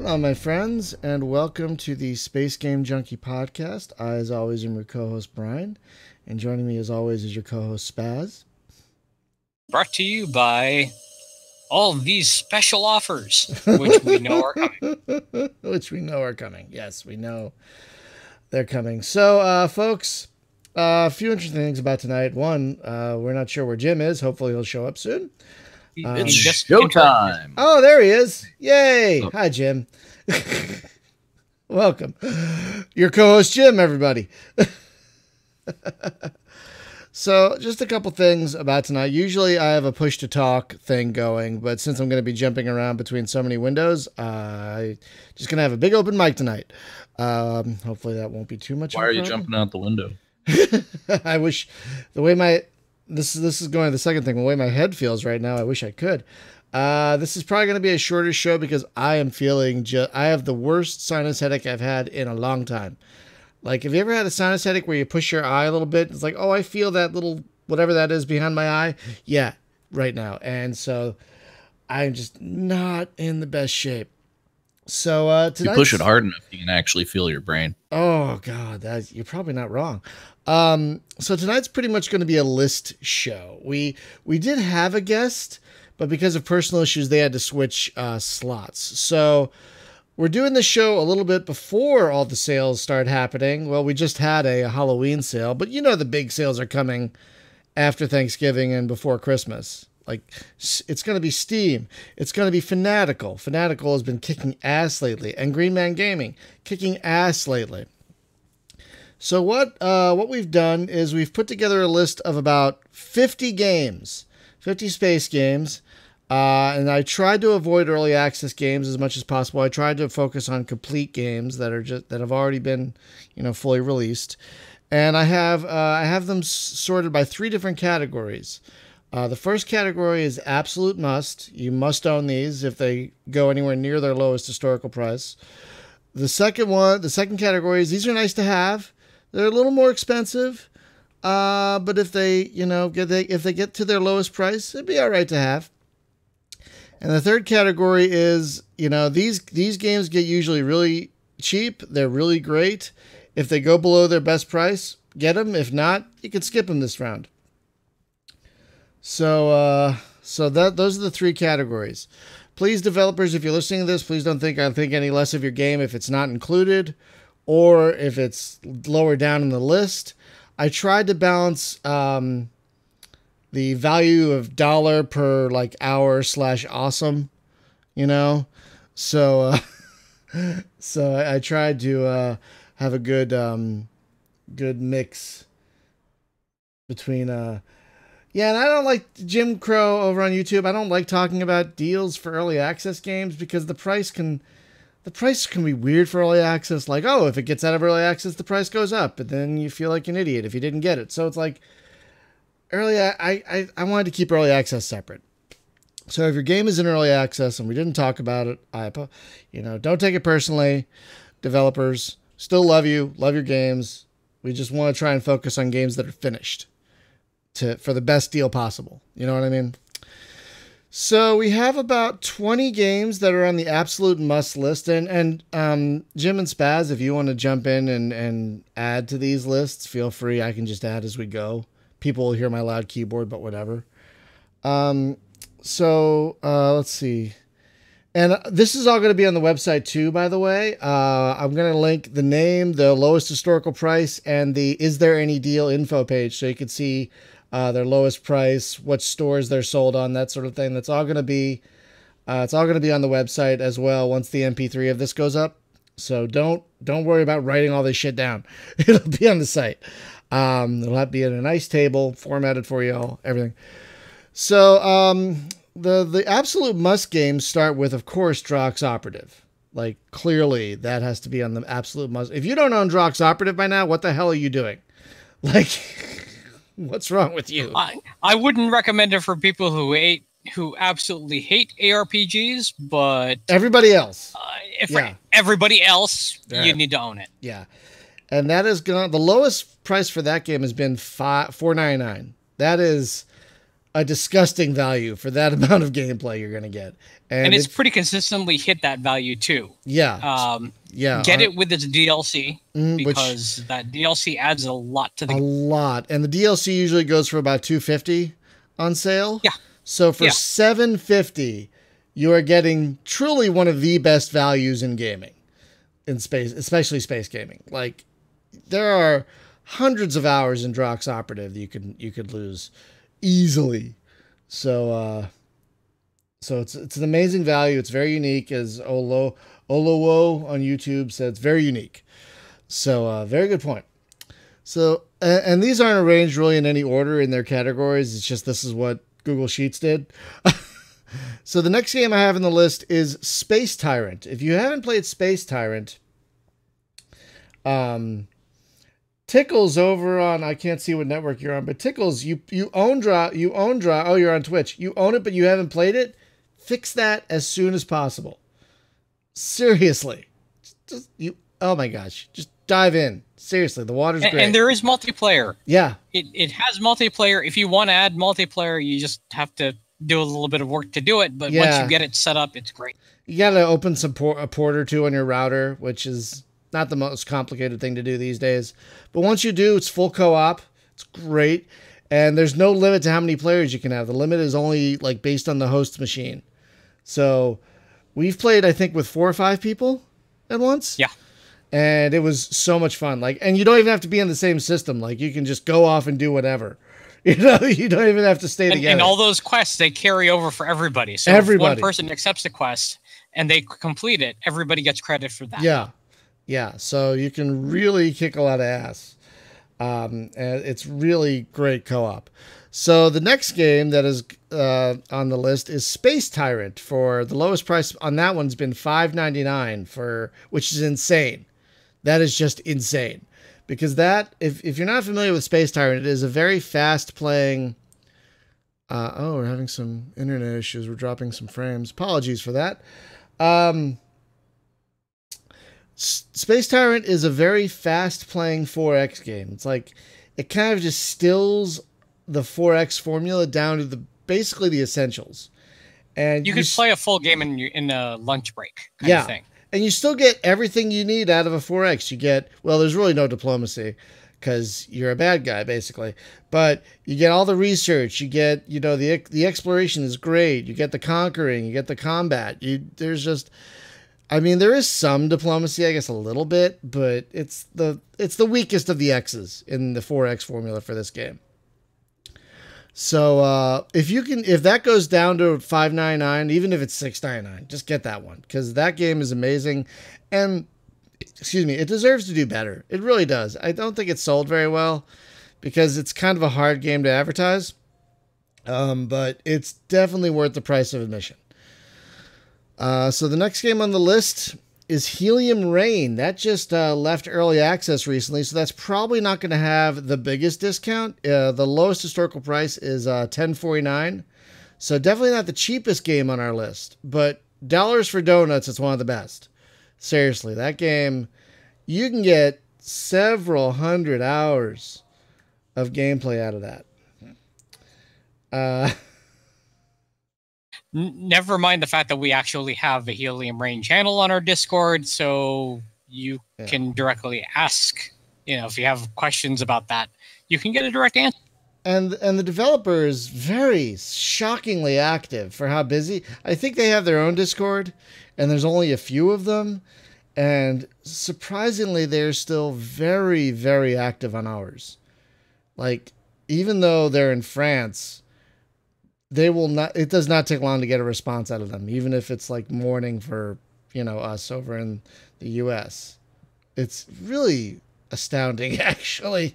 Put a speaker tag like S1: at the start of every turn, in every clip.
S1: Hello, my friends, and welcome to the Space Game Junkie podcast. I, as always, am your co-host, Brian, and joining me, as always, is your co-host, Spaz.
S2: Brought to you by all these special offers, which we know are coming.
S1: Which we know are coming. Yes, we know they're coming. So, folks, a few interesting things about tonight. One, we're not sure where Jim is. Hopefully he'll show up soon.
S3: It's showtime.
S1: Oh, there he is. Yay. Oh. Hi, Jim. Welcome. Your co-host, Jim, everybody. So just a couple things about tonight. Usually I have a push-to-talk thing going, but since I'm going to be jumping around between so many windows, I'm just going to have a big open mic tonight. Hopefully that won't be too much.
S3: Why are you jumping out the window?
S1: I wish the way my... This is going to the second thing. The way my head feels right now, I wish I could. This is probably going to be a shorter show because I am feeling I have the worst sinus headache I've had in a long time. Like, have you ever had a sinus headache where you push your eye a little bit? It's like, oh, I feel that little whatever that is behind my eye. Yeah, right now. And so I'm just not in the best shape. So
S3: if you push it hard enough, you can actually feel your brain.
S1: Oh God, you're probably not wrong. So tonight's pretty much going to be a list show. We did have a guest, but because of personal issues, they had to switch slots. So we're doing the show a little bit before all the sales start happening. Well, we just had a Halloween sale, but you know the big sales are coming after Thanksgiving and before Christmas. Like, it's going to be Steam. It's going to be Fanatical. Fanatical has been kicking ass lately. And Green Man Gaming, kicking ass lately. So what we've done is we've put together a list of about 50 games, 50 space games. And I tried to avoid early access games as much as possible. I tried to focus on complete games that have already been, fully released. And I have them sorted by 3 different categories. The first category is absolute must. You must own these if they go anywhere near their lowest historical price. The second category is these are nice to have. They're a little more expensive, but if they get to their lowest price, it'd be all right to have. And the third category is these games get usually really cheap. They're really great. If they go below their best price, get them. If not, you can skip them this round. So those are the 3 categories. Please, developers, if you're listening to this, please don't think I think any less of your game if it's not included or if it's lower down in the list. I tried to balance the value of dollar per hour / awesome, So I tried to have a good mix between Yeah, and I don't like Jim Crow over on YouTube. I don't like talking about deals for early access games because the price can be weird for early access. Like, oh, if it gets out of early access, the price goes up, but then you feel like an idiot if you didn't get it. So it's like I wanted to keep early access separate. So if your game is in early access and we didn't talk about it, don't take it personally. Developers, still love you, love your games. We just want to try and focus on games that are finished. For the best deal possible. You know what I mean? So we have about 20 games that are on the absolute must list. And Jim and Spaz, if you want to jump in and add to these lists, feel free. I can just add as we go. People will hear my loud keyboard, but whatever. Let's see. And this is all going to be on the website too, by the way. I'm going to link the name, the lowest historical price, and the is there any deal info page so you can see their lowest price, what stores they're sold on, that sort of thing. That's all going to be, it's all going to be on the website as well once the MP3 of this goes up. So don't worry about writing all this shit down. It'll be on the site. It'll have to be in a nice table, formatted for you all, everything. So the absolute must games start with, of course, Drox Operative. Like, clearly, that has to be on the absolute must. If you don't own Drox Operative by now, what the hell are you doing? Like... What's wrong with you?
S2: I wouldn't recommend it for people who absolutely hate ARPGs, but
S1: everybody else.
S2: Everybody else, you need to own it.
S1: Yeah, and that is the lowest price for that game has been $4.99. That is a disgusting value for that amount of gameplay you're going to get.
S2: And it's pretty consistently hit that value too.
S1: Yeah.
S2: Get it with its DLC because that DLC adds a lot to the game.
S1: A lot. And the DLC usually goes for about $250 on sale.
S2: Yeah.
S1: So for $750, you are getting truly one of the best values in gaming, in space, especially space gaming. Like, there are hundreds of hours in Drox Operative that you could lose easily. So it's an amazing value. It's very unique, as Olowo on YouTube said. It's very unique. So very good point. So and these aren't arranged really in any order in their categories. It's just this is what Google Sheets did. So the next game I have on the list is Space Tyrant. If you haven't played Space Tyrant, Tickles over on, I can't see what network you're on, but Tickles, you own Draw. Oh, you're on Twitch. You own it, but you haven't played it. Fix that as soon as possible. Seriously. Oh my gosh. Just dive in. Seriously, the water's great.
S2: And there is multiplayer.
S1: Yeah.
S2: It has multiplayer. If you want to add multiplayer, you just have to do a little bit of work to do it. But once you get it set up, it's great.
S1: You got to open a port or two on your router, which is not the most complicated thing to do these days. But once you do, it's full co-op. It's great. And there's no limit to how many players you can have. The limit is only like based on the host machine. So we've played, I think, with 4 or 5 people at once.
S2: Yeah.
S1: And it was so much fun. Like, and you don't even have to be in the same system. Like, you can just go off and do whatever. You know, you don't even have to stay together.
S2: And all those quests, they carry over for everybody. So if one person accepts a quest and they complete it, everybody gets credit for that.
S1: Yeah. Yeah. So you can really kick a lot of ass. And it's really great co-op. So the next game that is on the list is Space Tyrant. For the lowest price on that one's been $5.99 which is insane. That is just insane. Because that, if you're not familiar with Space Tyrant, it is a very fast playing. We're having some internet issues. We're dropping some frames. Apologies for that. Space Tyrant is a very fast playing 4X game. It's like it kind of just stills the 4X formula down to basically the essentials. And
S2: you could play a full game in a lunch break kind of thing.
S1: And you still get everything you need out of a 4X. You get, well, there's really no diplomacy because you're a bad guy, basically. But you get all the research. You get, you know, the exploration is great. You get the conquering. You get the combat. There's just, I mean, there is some diplomacy, I guess, a little bit, but it's the weakest of the X's in the 4X formula for this game. So if that goes down to $5.99, even if it's $6.99, just get that one because that game is amazing, and it deserves to do better. It really does. I don't think it's sold very well because it's kind of a hard game to advertise, but it's definitely worth the price of admission. So the next game on the list is Helium Rain. That just left early access recently, so that's probably not going to have the biggest discount. The lowest historical price is $10.49, so definitely not the cheapest game on our list, but dollars for donuts, it's one of the best. Seriously, that game, you can get several hundred hours of gameplay out of that.
S2: Never mind the fact that we actually have a Helium Rain channel on our Discord, so you can directly ask, if you have questions about that, you can get a direct answer.
S1: And the developer is very shockingly active for how busy. I think they have their own Discord, and there's only a few of them. And surprisingly, they're still very, very active on ours. Like, even though they're in France, it does not take long to get a response out of them, even if it's like morning for, us over in the US. It's really astounding, actually.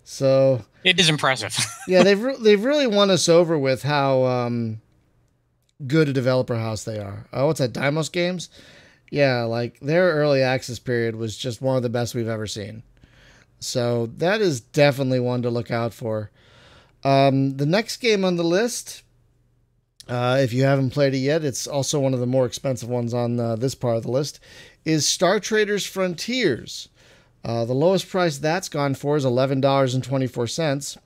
S1: So
S2: it is impressive.
S1: Yeah, they've really won us over with how good a developer house they are. What's that, Dymos Games? Yeah, like their early access period was just one of the best we've ever seen. So that is definitely one to look out for. The next game on the list, if you haven't played it yet, it's also one of the more expensive ones on this part of the list, is Star Traders Frontiers. The lowest price that's gone for is $11.24.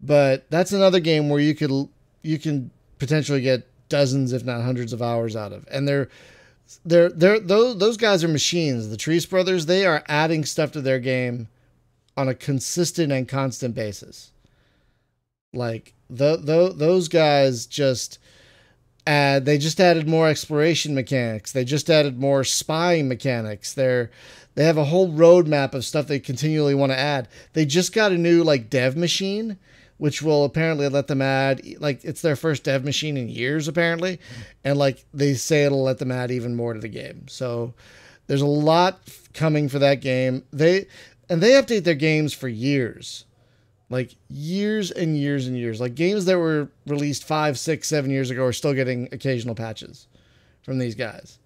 S1: But that's another game where you can potentially get dozens, if not hundreds, of hours out of. And those guys are machines. The Treese brothers, they are adding stuff to their game on a consistent and constant basis. Like those guys just they just added more exploration mechanics. They just added more spying mechanics. They have a whole roadmap of stuff they continually want to add. They just got a new like dev machine, which will apparently let them add, like, it's their first dev machine in years apparently, and like they say it'll let them add even more to the game. So there's a lot coming for that game. They update their games for years. Like years and years and years. Like games that were released 5, 6, 7 years ago are still getting occasional patches from these guys.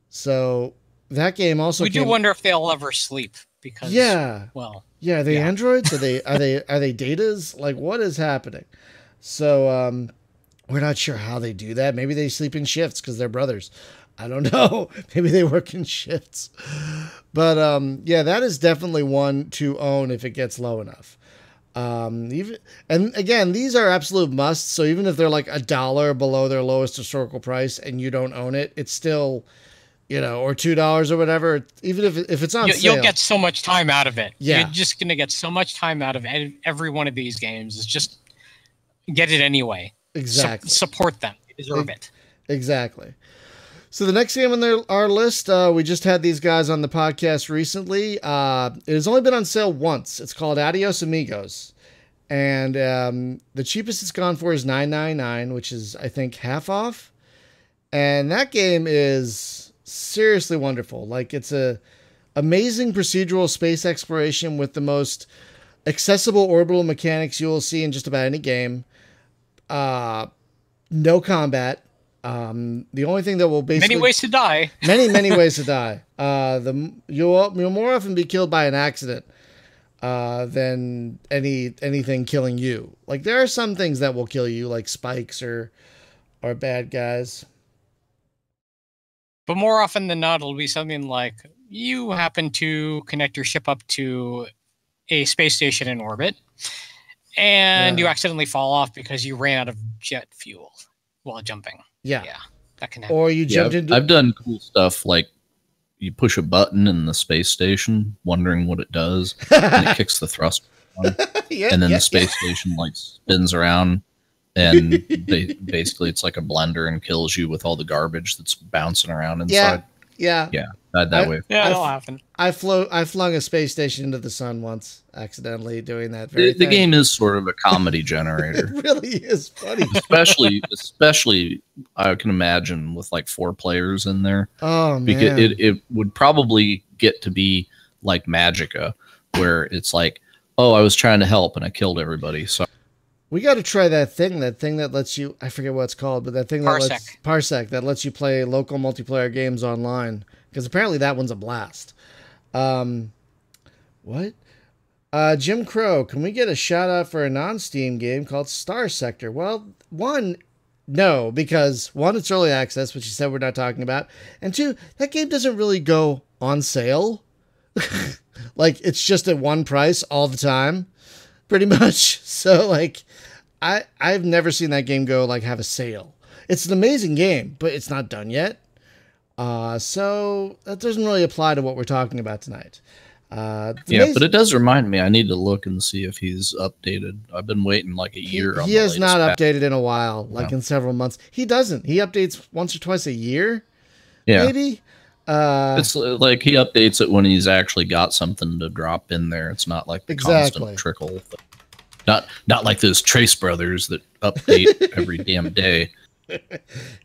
S1: So that game also
S2: do wonder if they'll ever sleep because
S1: are they androids? Are they datas? Like what is happening? So we're not sure how they do that. Maybe they sleep in shifts because they're brothers. I don't know. Maybe they work in shifts. But that is definitely one to own if it gets low enough. And again, these are absolute musts. So even if they're like $1 below their lowest historical price and you don't own it, it's still, or $2 or whatever. Even if it's on sale,
S2: you'll get so much time out of it.
S1: Yeah.
S2: You're just going to get so much time out of every one of these games. It's just get it anyway.
S1: Exactly.
S2: Support them. They deserve it.
S1: Exactly. So the next game on our list, we just had these guys on the podcast recently. It has only been on sale once. It's called Adios Amigos. And the cheapest it's gone for is $9.99, which is, I think, half off. And that game is seriously wonderful. Like, it's a amazing procedural space exploration with the most accessible orbital mechanics you will see in just about any game. No combat. The only thing that will basically
S2: many ways to die.
S1: many ways to die. You'll more often be killed by an accident than anything killing you. Like there are some things that will kill you, like spikes or bad guys.
S2: But more often than not, it'll be something like you happen to connect your ship up to a space station in orbit, and you accidentally fall off because you ran out of jet fuel while jumping.
S1: Yeah,
S2: that can happen.
S1: Or you jumped into.
S3: I've done cool stuff like you push a button in the space station, wondering what it does, and it kicks the thrust on, and then the space station like spins around, and basically it's like a blender and kills you with all the garbage that's bouncing around inside.
S1: Yeah.
S3: That way.
S2: Yeah, it'll happen.
S1: I flung a space station into the sun once, accidentally doing that very thing.
S3: The game is sort of a comedy generator.
S1: It really is funny.
S3: especially I can imagine with like 4 players in there.
S1: Oh man.
S3: Because it would probably get to be like Magicka, where it's like, oh, I was trying to help and I killed everybody. So
S1: we got to try that thing that lets you, I forget what it's called, but that thing Parsec that lets you play local multiplayer games online. Because apparently that one's a blast. What? Jim Crow, can we get a shout out for a non-Steam game called Star Sector? Well, no, because one, it's early access, which you said we're not talking about. And 2, that game doesn't really go on sale. Like, it's just at one price all the time, pretty much. So, like, I've never seen that game go, like, have a sale. It's an amazing game, but it's not done yet. So that doesn't really apply to what we're talking about tonight.
S3: But it does remind me. I need to look and see if he's updated. I've been waiting like a year.
S1: He has not updated in a while, like in several months. He doesn't. He updates once or twice a year. Yeah, maybe.
S3: It's like he updates it when he's actually got something to drop in there. It's not like the constant trickle. Not like those Trace brothers that update every damn day.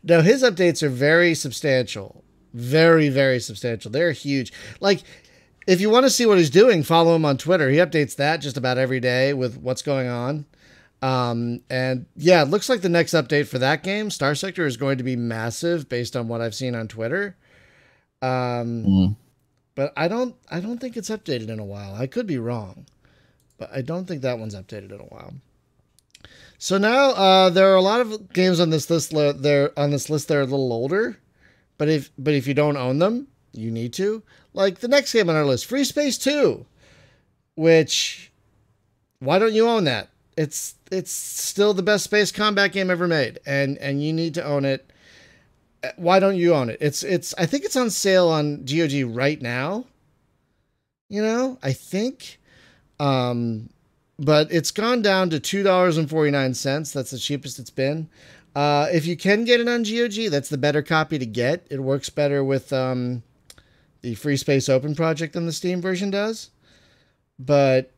S1: No, his updates are very substantial. Very, very substantial. They're huge. Like, if you want to see what he's doing, follow him on Twitter. He updates that just about every day with what's going on. And yeah, it looks like the next update for that game, Star Sector, is going to be massive based on what I've seen on Twitter. But I don't think it's updated in a while. I could be wrong, but I don't think that one's updated in a while. So now there are a lot of games on this list. They're a little older, but if you don't own them, you need to. Like the next game on our list, Free Space 2, which why don't you own that? it's still the best space combat game ever made, and you need to own it. Why don't you own it? I think it's on sale on GOG right now. I think. But it's gone down to $2.49. That's the cheapest it's been. If you can get it on GOG, that's the better copy to get. It works better with the Free Space Open project than the Steam version does. But,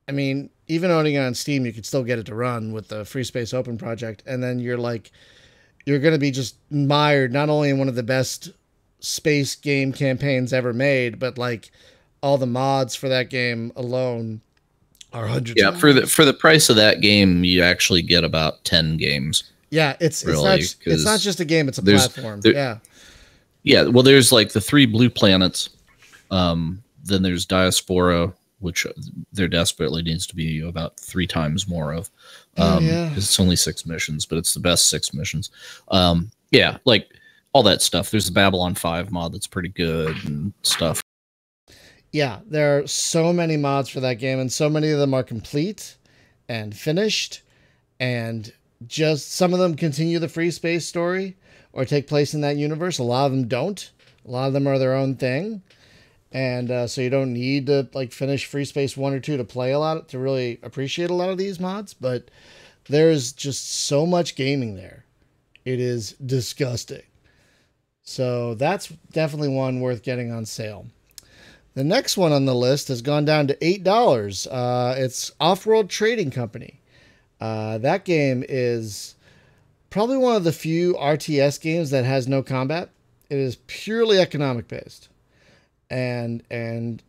S1: I mean, even owning it on Steam, you could still get it to run with the Free Space Open project. And then you're going to be just mired not only in one of the best space game campaigns ever made, but like all the mods for that game alone are hundreds.
S3: Yeah, for the price of that game, you actually get about 10 games.
S1: Yeah, it's not just a game; it's a platform. Yeah.
S3: Well, there's like the 3 blue planets. Then there's Diaspora, which there desperately needs to be about 3 times more of. It's only 6 missions, but it's the best 6 missions. Yeah, like all that stuff. There's the Babylon 5 mod that's pretty good and stuff.
S1: Yeah, there are so many mods for that game, and so many of them are complete and finished, and just some of them continue the free space story or take place in that universe. A lot of them don't. A lot of them are their own thing, and so you don't need to like finish Free Space 1 or 2 to play a lot to really appreciate a lot of these mods. But there's just so much gaming there; it is disgusting. So that's definitely one worth getting on sale. The next one on the list has gone down to $8. It's Off-World Trading Company. That game is probably one of the few RTS games that has no combat. It is purely economic based. And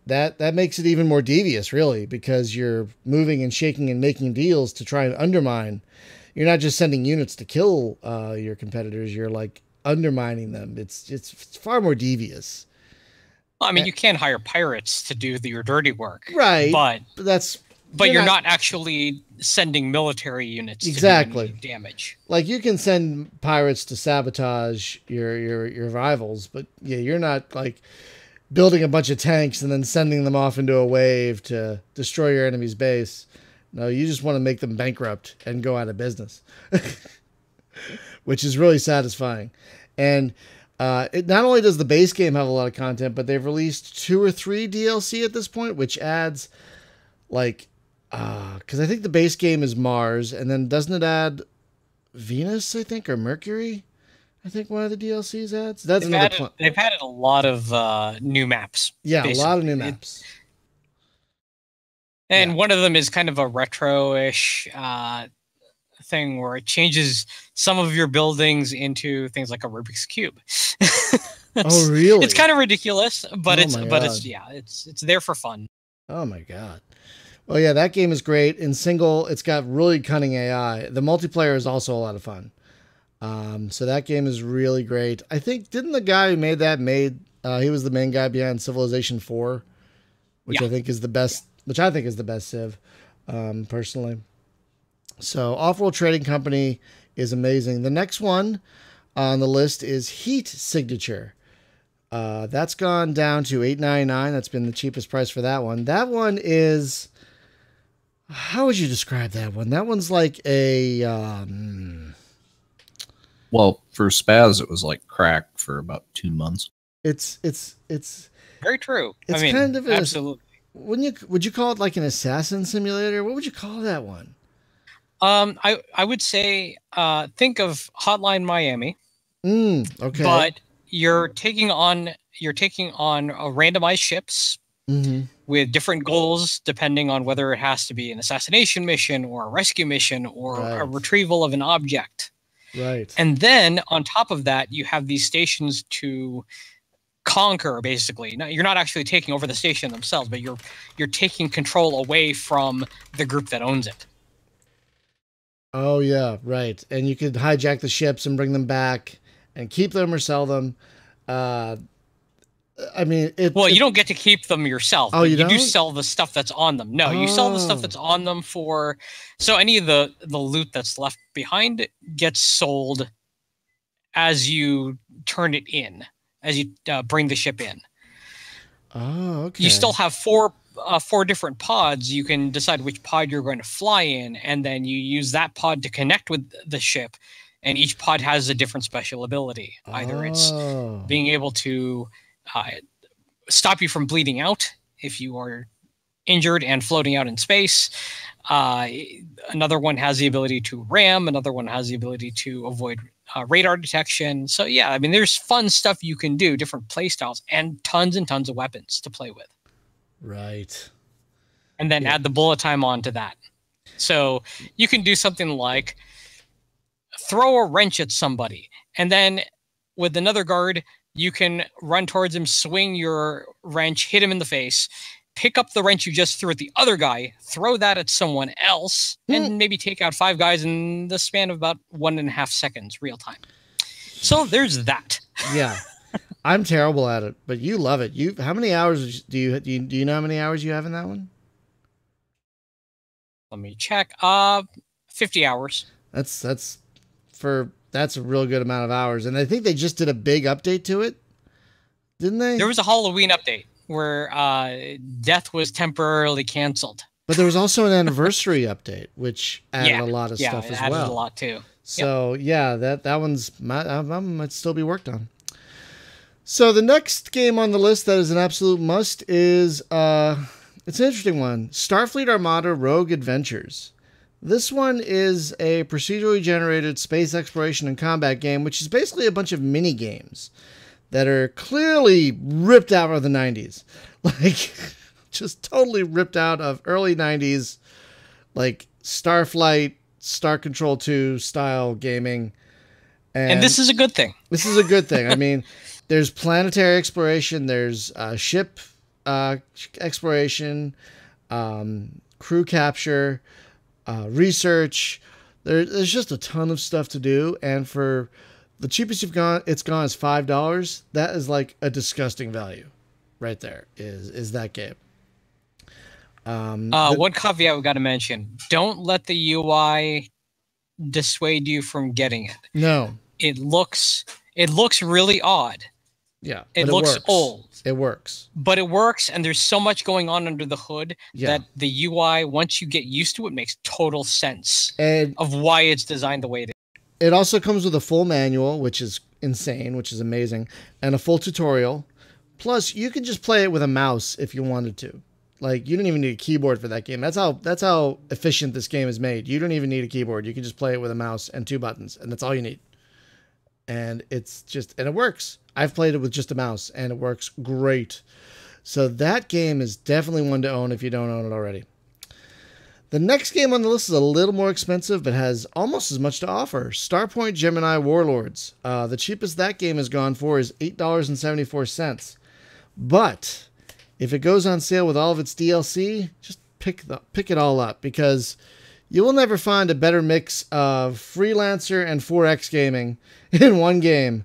S1: that makes it even more devious, really, because you're moving and shaking and making deals to try and undermine. You're not just sending units to kill your competitors. You're like undermining them. It's far more devious.
S2: Well, I mean, you can hire pirates to do your dirty work,
S1: right?
S2: But you're not actually sending military units to do any damage.
S1: Like you can send pirates to sabotage your rivals, but yeah, you're not like building a bunch of tanks and then sending them off into a wave to destroy your enemy's base. No, you just want to make them bankrupt and go out of business, which is really satisfying. And it not only does the base game have a lot of content, but they've released 2 or 3 DLC at this point, which adds like, because I think the base game is Mars, and then doesn't it add Venus, I think, or Mercury? I think one of the DLCs adds. They've
S2: added a lot of new maps.
S1: Yeah, basically. A lot of new maps.
S2: And one of them is kind of a retro-ish thing where it changes some of your buildings into things like a Rubik's Cube.
S1: Oh, really?
S2: It's kind of ridiculous, but it's there for fun.
S1: Oh my god. Well, yeah, that game is great. In single, it's got really cunning AI. The multiplayer is also a lot of fun. So that game is really great. I think, didn't the guy who made that he was the main guy behind Civilization 4, which I think is the best, which I think is the best Civ, personally. So Off-World Trading Company is amazing. The next one on the list is Heat Signature. That's gone down to $8.99. That's been the cheapest price for that one. That one is, how would you describe that one? That one's like a,
S3: well, for Spaz, it was like crack for about 2 months.
S1: It's
S2: very true.
S1: It's kind of
S2: absolutely.
S1: Would you call it like an assassin simulator? What would you call that one?
S2: I would say think of Hotline Miami.
S1: Okay.
S2: But you're taking on randomized ships with different goals depending on whether it has to be an assassination mission or a rescue mission or a retrieval of an object.
S1: Right.
S2: And then on top of that, you have these stations to conquer, basically. Now, you're not actually taking over the station themselves, but you're taking control away from the group that owns it.
S1: Oh, yeah, right. And you could hijack the ships and bring them back and keep them or sell them. I mean,
S2: you don't get to keep them yourself.
S1: Oh, you don't?
S2: Do sell the stuff that's on them. No, you sell the stuff that's on them so any of the loot that's left behind gets sold as you turn it in, as you bring the ship in.
S1: Oh, okay.
S2: You still have four 4 different pods. You can decide which pod you're going to fly in, and then you use that pod to connect with the ship. And each pod has a different special ability. Either it's being able to stop you from bleeding out if you are injured and floating out in space. Another one has the ability to ram. Another one has the ability to avoid radar detection. So yeah, I mean, there's fun stuff you can do, different play styles, and tons of weapons to play with.
S1: Right.
S2: And then add the bullet time onto that. So you can do something like throw a wrench at somebody, and then with another guard, you can run towards him, swing your wrench, hit him in the face, pick up the wrench you just threw at the other guy, throw that at someone else, and maybe take out 5 guys in the span of about 1.5 seconds real time. So there's that.
S1: Yeah. I'm terrible at it, but you love it. How many hours do you know how many hours you have in that one?
S2: Let me check. 50 hours.
S1: That's a real good amount of hours. And I think they just did a big update to it. Didn't they?
S2: There was a Halloween update where death was temporarily canceled.
S1: But there was also an anniversary update, which added a lot of stuff as well.
S2: Yeah, added a lot too.
S1: So that one's might still be worked on. So the next game on the list that is an absolute must is it's an interesting one. Starfleet Armada Rogue Adventures. This one is a procedurally generated space exploration and combat game, which is basically a bunch of mini games that are clearly ripped out of the 90s. Like, just totally ripped out of early 90s, like Starflight, Star Control 2 style gaming.
S2: And this is a good thing.
S1: This is a good thing. I mean, there's planetary exploration, there's ship exploration, crew capture, research. There's just a ton of stuff to do, and for the cheapest it's gone is $5. That is like a disgusting value, right there. Is that game?
S2: One caveat we got to mention: don't let the UI dissuade you from getting it.
S1: No,
S2: it looks really odd.
S1: Yeah,
S2: it looks old.
S1: It works.
S2: But it works, and there's so much going on under the hood that the UI, once you get used to it, makes total sense of why it's designed the way it is.
S1: It also comes with a full manual, which is insane, which is amazing, and a full tutorial. Plus, you can just play it with a mouse if you wanted to. Like, you don't even need a keyboard for that game. That's how efficient this game is made. You don't even need a keyboard. You can just play it with a mouse and 2 buttons, and that's all you need. And it works. I've played it with just a mouse, and it works great. So that game is definitely one to own if you don't own it already. The next game on the list is a little more expensive, but has almost as much to offer. Starpoint Gemini Warlords. The cheapest that game has gone for is $8.74. But if it goes on sale with all of its DLC, just pick it all up, because you will never find a better mix of Freelancer and 4X gaming in one game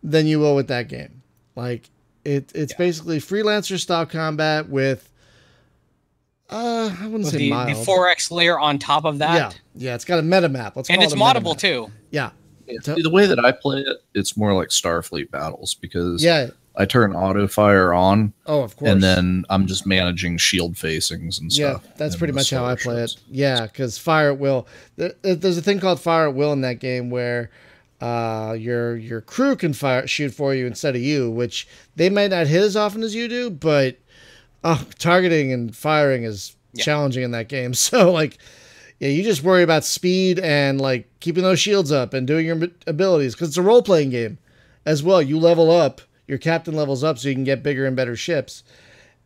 S1: than you will with that game. Like, it's basically Freelancer style combat with I wouldn't say mild.
S2: The 4X layer on top of that.
S1: Yeah, it's got a meta map.
S2: And it's moddable too.
S1: Yeah.
S3: See, the way that I play it, it's more like Starfleet battles, because I turn auto fire on.
S1: Oh, of course.
S3: And then I'm just managing shield facings and stuff.
S1: Yeah, that's pretty much how I play it. Yeah, because fire at will. There's a thing called fire at will in that game where your crew can shoot for you instead of you, which they might not hit as often as you do, but targeting and firing is challenging in that game. So, like, you just worry about speed and, like, keeping those shields up and doing your abilities, because it's a role-playing game as well. You level up. Your captain levels up so you can get bigger and better ships.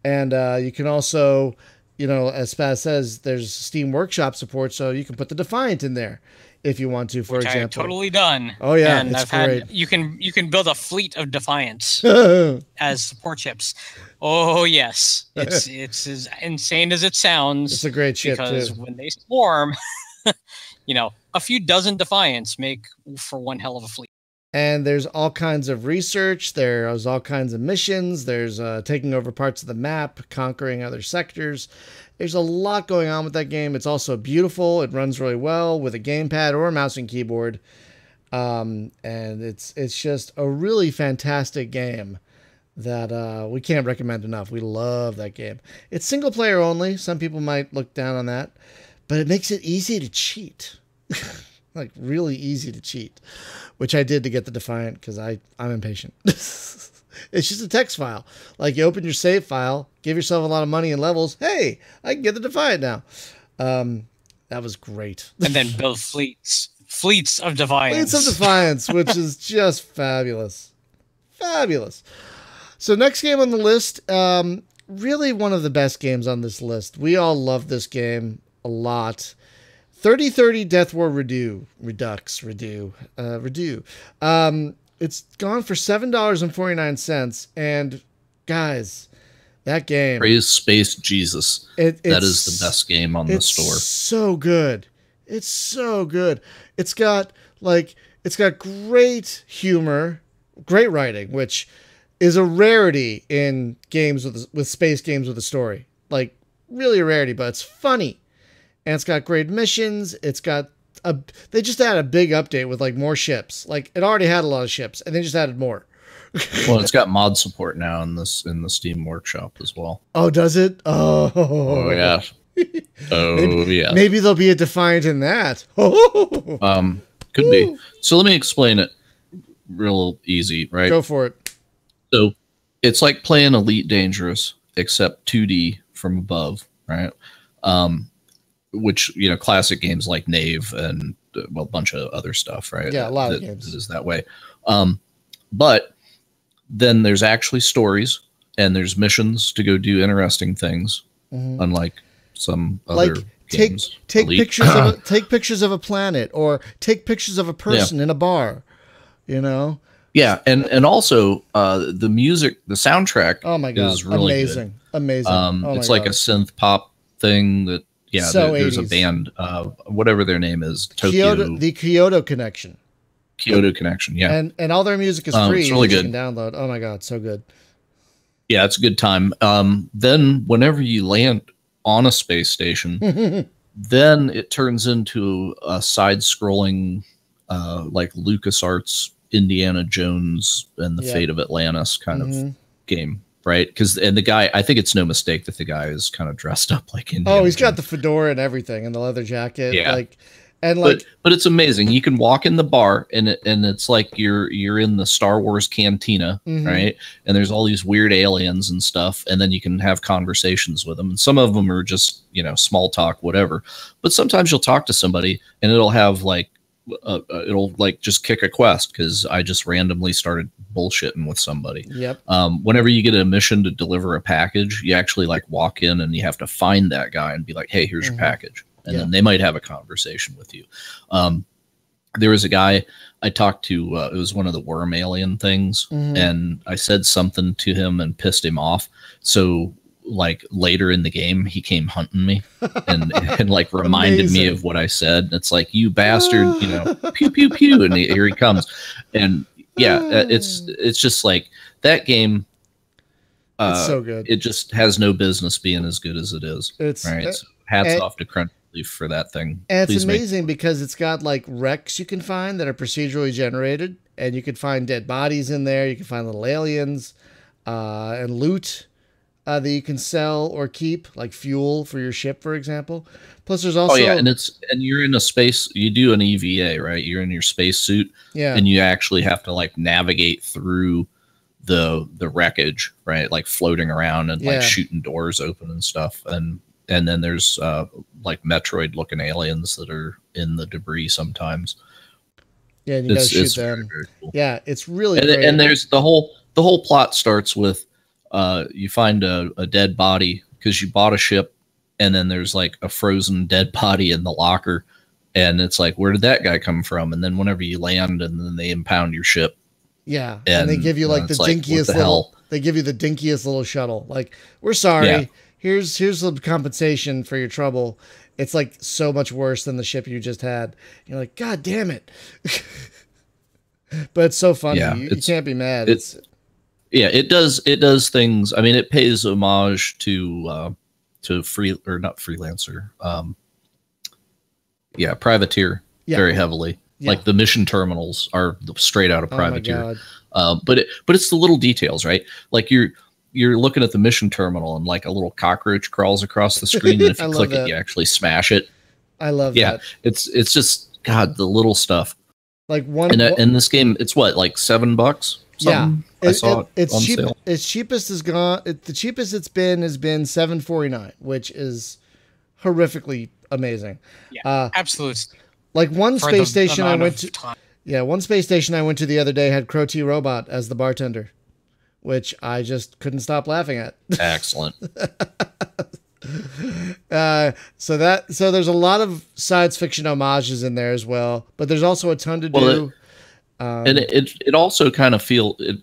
S1: And you can also, as Spaz says, there's Steam Workshop support, so you can put the Defiant in there if you want to, for example.
S2: I've totally done.
S1: Oh, yeah,
S2: and
S1: it's great.
S2: You can build a fleet of Defiants as support ships. Oh, yes. It's as insane as it sounds.
S1: It's a great ship,
S2: because
S1: too.
S2: when they swarm, a few dozen Defiants make for one hell of a fleet.
S1: And there's all kinds of research. There's all kinds of missions. There's taking over parts of the map, conquering other sectors. There's a lot going on with that game. It's also beautiful. It runs really well with a gamepad or a mouse and keyboard. And it's just a really fantastic game that we can't recommend enough. We love that game. It's single player only. Some people might look down on that, but it makes it easy to cheat. Like really easy to cheat, which I did to get the Defiant because I'm impatient. It's just a text file. Like you open your save file, give yourself a lot of money and levels. Hey, I can get the Defiant now. That was great.
S2: And then build fleets of Defiance.
S1: Fleets of Defiance, which is just fabulous. Fabulous. So next game on the list, really one of the best games on this list. We all love this game a lot. 3030 Death War Redo. It's gone for $7.49. And guys, that game.
S3: Praise Space Jesus. That is the best game on the store.
S1: It's so good. It's so good. It's got great humor, great writing, which is a rarity in games with space games with a story. Like really a rarity, but it's funny. And it's got great missions. It's got they just had a big update with like more ships. Like it already had a lot of ships and they just added more.
S3: Well, it's got mod support now in the Steam Workshop as well.
S1: Oh, does it?
S3: Oh yeah. Yeah.
S1: Maybe there'll be a Defiant in that.
S3: Could be. So let me explain it real easy, right?
S1: Go for it.
S3: So it's like playing Elite Dangerous, except 2D from above, right? Which, classic games like Knave and a bunch of other stuff, right?
S1: Yeah, a lot of games.
S3: It is that way. But then there's actually stories and there's missions to go do interesting things, unlike some other games.
S1: Take pictures of a planet or take pictures of a person in a bar,
S3: Yeah, and also the music, the soundtrack.
S1: Oh my god,
S3: is really
S1: amazing,
S3: good.
S1: Amazing.
S3: It's like a synth pop thing that there's 80s. A band, whatever their name is,
S1: the Kyoto Connection.
S3: Kyoto Connection, yeah,
S1: and all their music is free.
S3: It's really good.
S1: You can download. Oh my god, so good.
S3: Yeah, it's a good time. Then whenever you land on a space station, then it turns into a side-scrolling, like LucasArts, Indiana Jones, and the Fate of Atlantis kind of game, right? And the guy, I think it's no mistake that the guy is kind of dressed up like Indiana.
S1: Oh, he's got
S3: Jones.
S1: the fedora and everything, and the leather jacket,
S3: yeah.
S1: But
S3: it's amazing. You can walk in the bar and it's like you're in the Star Wars cantina, right? And there's all these weird aliens and stuff, and then you can have conversations with them. And some of them are just small talk, whatever. But sometimes you'll talk to somebody and it'll have it'll just kick a quest because I just randomly started bullshitting with somebody.
S1: Yep.
S3: Whenever you get a mission to deliver a package, you actually walk in and you have to find that guy and be like, "Hey, here's your package." And then they might have a conversation with you. There was a guy I talked to, it was one of the worm alien things, and I said something to him and pissed him off. So later in the game, he came hunting me and reminded me of what I said. It's like, "You bastard, pew, pew, pew." And here he comes. And it's just like that game.
S1: It's so good.
S3: It just has no business being as good as it is. It's right. So hats off to Crunch for that thing.
S1: And it's amazing because it's got wrecks you can find that are procedurally generated, and you can find dead bodies in there. You can find little aliens and loot that you can sell or keep, like fuel for your ship, for example. Plus, there's also
S3: and you're in a space. You do an EVA, right? You're in your space suit, and you actually have to navigate through the wreckage, right? Floating around and shooting doors open and stuff, and then there's Metroid looking aliens that are in the debris sometimes.
S1: Yeah, and you gotta shoot them. Very cool. Yeah, it's really great.
S3: And there's the whole plot starts with you find a dead body because you bought a ship, and then there's a frozen dead body in the locker, and it's where did that guy come from? And then whenever you land, and then they impound your ship.
S1: Yeah, and they give you the dinkiest little. They give you the dinkiest little shuttle. We're sorry. Yeah. Here's the compensation for your trouble. It's so much worse than the ship you just had. You're like, God damn it. But it's so funny. Yeah, you can't be mad.
S3: It does things. I mean, it pays homage to Privateer. Privateer very heavily. Yeah. The mission terminals are straight out of Privateer. But it's the little details, right? Like you're looking at the mission terminal and like a little cockroach crawls across the screen, and if you click it, you actually smash it.
S1: I love that.
S3: It's just God, the little stuff.
S1: Like
S3: in this game, it's what, like $7?
S1: Yeah,
S3: I saw
S1: it's
S3: on
S1: cheap.
S3: sale.
S1: Its cheapest has gone. The cheapest it's been has been $7.49, which is horrifically amazing.
S2: Yeah, absolute.
S1: Like one space station I went to. Yeah, one space station I went to the other day had Crow T Robot as the bartender, which I just couldn't stop laughing at.
S3: Excellent.
S1: So there's a lot of science fiction homages in there as well, but there's also a ton to do.
S3: And it also kind of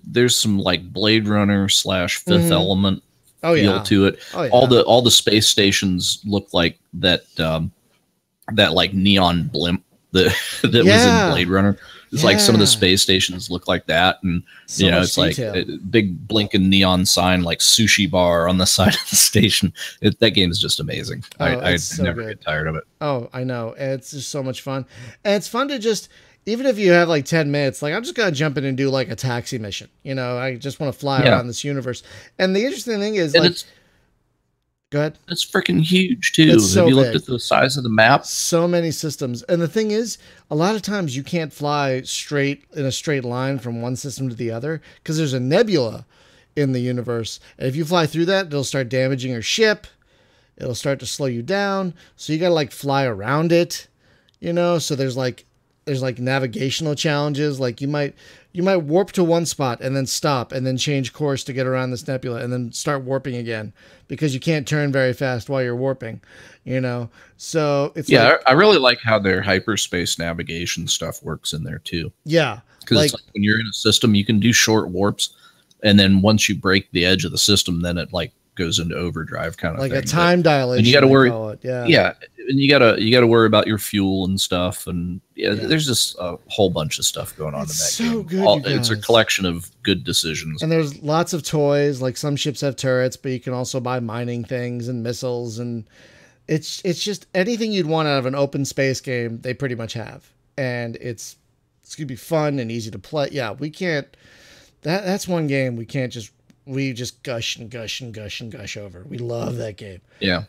S3: there's some like Blade Runner / Fifth Element feel to it.
S1: Oh, yeah.
S3: All the space stations look like that like neon blimp that was in Blade Runner. It's like some of the space stations look like that, and
S1: so
S3: it's detail. Like a big blinking neon sign like sushi bar on the side of the station. That game is just amazing. I never get tired of it.
S1: Oh, I know. It's just so much fun, and it's fun to just. Even if you have like 10 minutes, like I'm just going to jump in and do like a taxi mission. I just want to fly around this universe. And the interesting thing is, go ahead.
S3: It's freaking huge too. Have you looked at the size of the map?
S1: So many systems. And the thing is, a lot of times you can't fly in a straight line from one system to the other because there's a nebula in the universe. And if you fly through that, it'll start damaging your ship. It'll start to slow you down. So you got to like fly around it, so there's navigational challenges. Like you might warp to one spot and then stop and then change course to get around this nebula and then start warping again because you can't turn very fast while you're warping, So it's
S3: I really like how their hyperspace navigation stuff works in there too.
S1: Yeah.
S3: Because like when you're in a system, you can do short warps, and then once you break the edge of the system, then it like goes into overdrive kind of
S1: like
S3: thing.
S1: A time dilation.
S3: And you got to worry.
S1: Yeah.
S3: And you gotta worry about your fuel and stuff, and there's just a whole bunch of stuff going on in that
S1: so
S3: game.
S1: Good,
S3: it's a collection of good decisions.
S1: And there's lots of toys. Like some ships have turrets, but you can also buy mining things and missiles, and it's just anything you'd want out of an open space game. They pretty much have, and it's gonna be fun and easy to play. Yeah, we can't. That's one game we can't just. We just gush and gush and gush and gush over. We love that game.
S3: Yeah.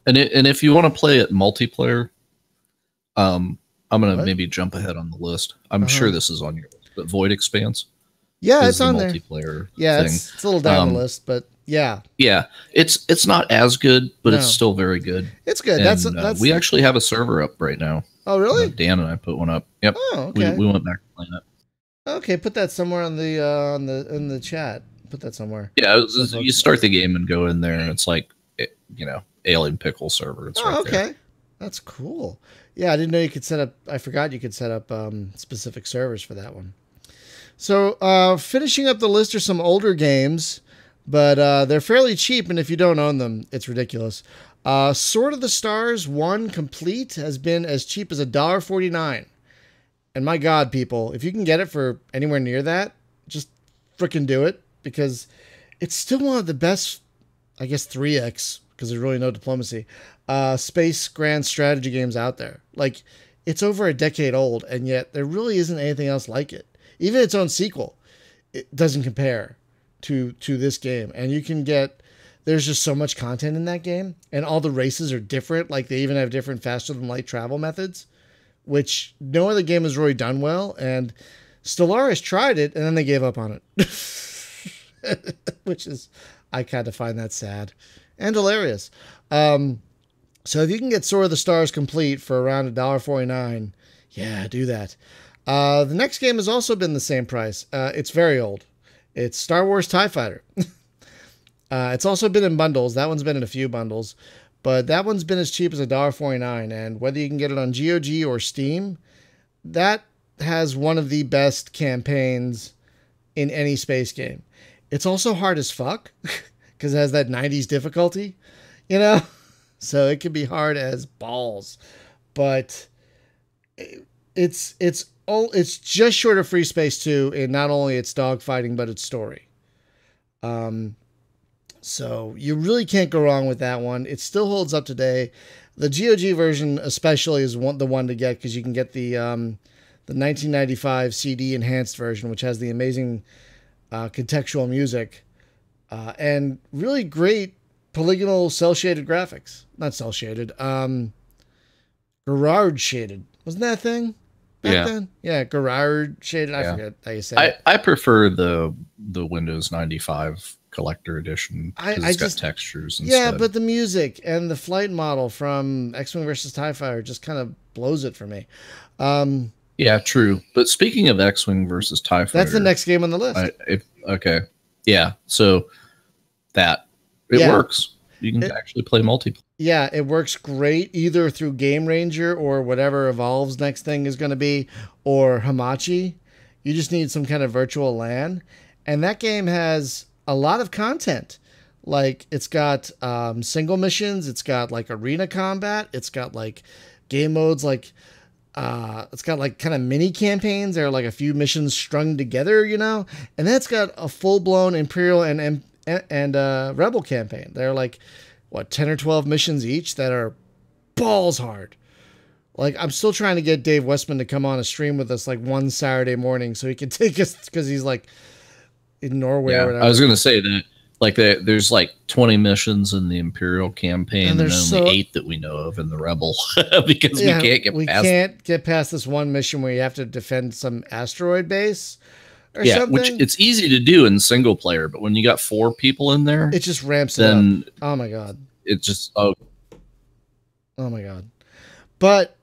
S3: And if you want to play it multiplayer, I'm going to maybe jump ahead on the list. I'm sure this is on your list, but Void Expanse.
S1: Yeah, it's on there.
S3: Multiplayer
S1: yeah,
S3: thing.
S1: It's a little down the list, but yeah.
S3: Yeah, it's not as good, but it's still very good.
S1: It's good.
S3: And, that's we actually have a server up right now.
S1: Oh, really?
S3: Dan and I put one up. Yep.
S1: Oh, okay.
S3: We went back to playing it.
S1: Okay, put that somewhere on in the chat. Put that somewhere.
S3: Yeah, you start the game and go in there, and it's like, Alien Pickle server. It's right
S1: okay.
S3: There.
S1: That's cool. Yeah, I didn't know you could set up. I forgot you could set up specific servers for that one. So finishing up the list are some older games, but they're fairly cheap, and if you don't own them, it's ridiculous. Sword of the Stars 1 Complete has been as cheap as $1.49. And my God, people, if you can get it for anywhere near that, just frickin' do it, because it's still one of the best, I guess 3X, because there's really no diplomacy, space grand strategy games out there. Like, it's over a decade old, and yet there really isn't anything else like it. Even its own sequel, it doesn't compare to this game. And you can get, there's just so much content in that game, and all the races are different. Like, they even have different faster than light travel methods, which no other game has really done well. And Stellaris tried it, and then they gave up on it. Which is, I kind of find that sad and hilarious. So if you can get Sword of the Stars Complete for around $1.49, yeah, do that. The next game has also been the same price. It's very old. It's Star Wars TIE Fighter. It's also been in bundles. That one's been in a few bundles, but that one's been as cheap as $1.49. And whether you can get it on GOG or Steam, that has one of the best campaigns in any space game. It's also hard as fuck because it has that 90s difficulty, so it can be hard as balls, but it's just short of Free Space 2 in not only its dogfighting, but its story. So you really can't go wrong with that one. It still holds up today. The GOG version especially is the one to get, because you can get the 1995 CD enhanced version, which has the amazing contextual music, and really great polygonal cell shaded graphics. Not cell shaded. Garage shaded. Wasn't that a thing back then? Yeah, garage shaded. I forget how you say it.
S3: I prefer the Windows 95 collector edition because it's got textures instead.
S1: Yeah, but the music and the flight model from X-Wing versus TIE Fighter just kind of blows it for me.
S3: Yeah, true. But speaking of X-Wing versus TIE Fighter,
S1: that's the next game on the list.
S3: Okay. Yeah, so that it works. You can actually play multiplayer.
S1: Yeah, it works great either through Game Ranger or whatever Evolve's next thing is going to be, or Hamachi. You just need some kind of virtual LAN. And that game has a lot of content. Like, it's got single missions. It's got, like, arena combat. It's got, like, game modes, like... it's got like kind of mini campaigns. There are like a few missions strung together, you know, and then it's got a full blown Imperial and Rebel campaign. They're like, what, 10 or 12 missions each that are balls hard. Like, I'm still trying to get Dave Westman to come on a stream with us like one Saturday morning so he can take us, because he's like in Norway or whatever.
S3: I was going to say that. Like there's like 20 missions in the Imperial campaign, and only 8 that we know of in the Rebel, because we can't get past
S1: this one mission where you have to defend some asteroid base or something.
S3: Which it's easy to do in single player, but when you got 4 people in there,
S1: it just ramps it up. Oh my god!
S3: It just
S1: oh my god! But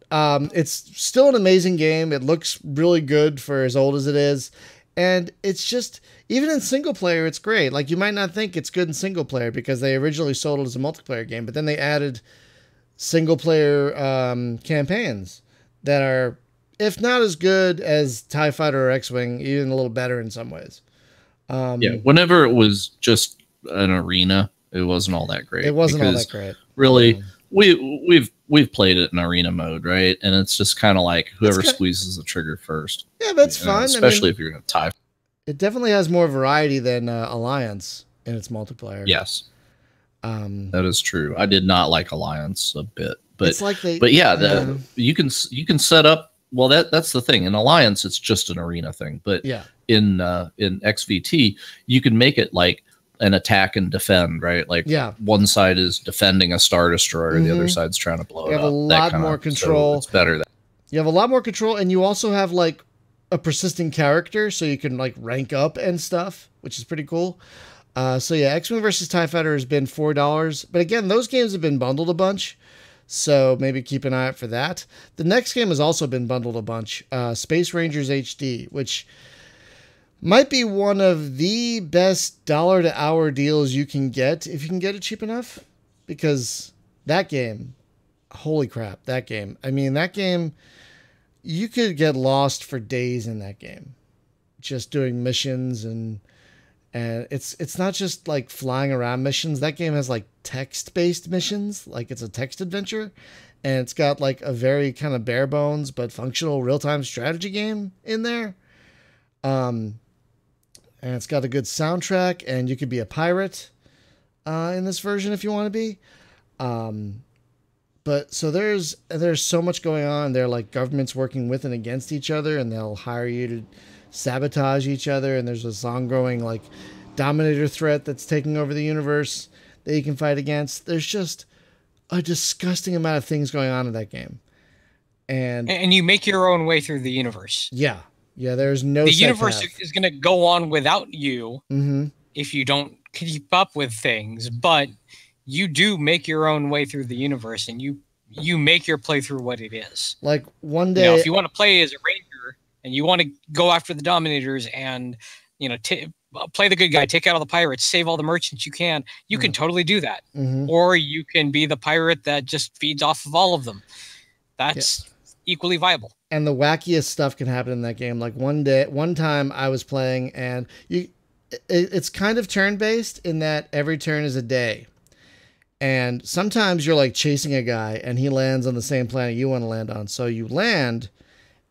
S1: it's still an amazing game. It looks really good for as old as it is. And it's just, even in single player, it's great. Like, you might not think it's good in single player because they originally sold it as a multiplayer game, but then they added single player campaigns that are, if not as good as TIE Fighter or X-Wing, even a little better in some ways.
S3: Whenever it was just an arena, it wasn't all that great.
S1: It wasn't all that great.
S3: Really, we've played it in arena mode, right? And it's just kind of like whoever squeezes the trigger first.
S1: Yeah, that's fun.
S3: Especially if you're going to tie.
S1: It definitely has more variety than Alliance in its multiplayer.
S3: Yes, that is true. I did not like Alliance a bit, but
S1: it's like
S3: you can set up. Well, that's the thing. In Alliance, it's just an arena thing, but in XVT, you can make it like an attack and defend, right? Like one side is defending a Star Destroyer, the other side's trying to blow it up.
S1: You have a lot more control.
S3: So it's better.
S1: You have a lot more control, and you also have like a persistent character, so you can like rank up and stuff, which is pretty cool. So yeah, X-Wing versus TIE Fighter has been $4, but again, those games have been bundled a bunch, so maybe keep an eye out for that. The next game has also been bundled a bunch, Space Rangers HD, which might be one of the best dollar-to-hour deals you can get, if you can get it cheap enough, because that game, holy crap, that game. I mean, that game, you could get lost for days in that game, just doing missions, and it's not just like flying around missions. That game has like text-based missions, like it's a text adventure, and it's got like a very kind of bare bones but functional real-time strategy game in there. And it's got a good soundtrack, and you could be a pirate in this version if you want to be. But so there's so much going on. There are like governments working with and against each other, and they'll hire you to sabotage each other. And there's this ongoing like dominator threat that's taking over the universe that you can fight against. There's just a disgusting amount of things going on in that game. And
S2: you make your own way through the universe.
S1: Yeah. Yeah, there's no.
S2: The universe is going to go on without you if you don't keep up with things. But you do make your own way through the universe, and you make your playthrough what it is.
S1: Like one day,
S2: if you want to play as a ranger and you want to go after the dominators and play the good guy, take out all the pirates, save all the merchants you can can totally do that. Or you can be the pirate that just feeds off of all of them. That's equally viable.
S1: And the wackiest stuff can happen in that game. Like one time I was playing, and it's kind of turn-based in that every turn is a day. And sometimes you're like chasing a guy, and he lands on the same planet you want to land on. So you land,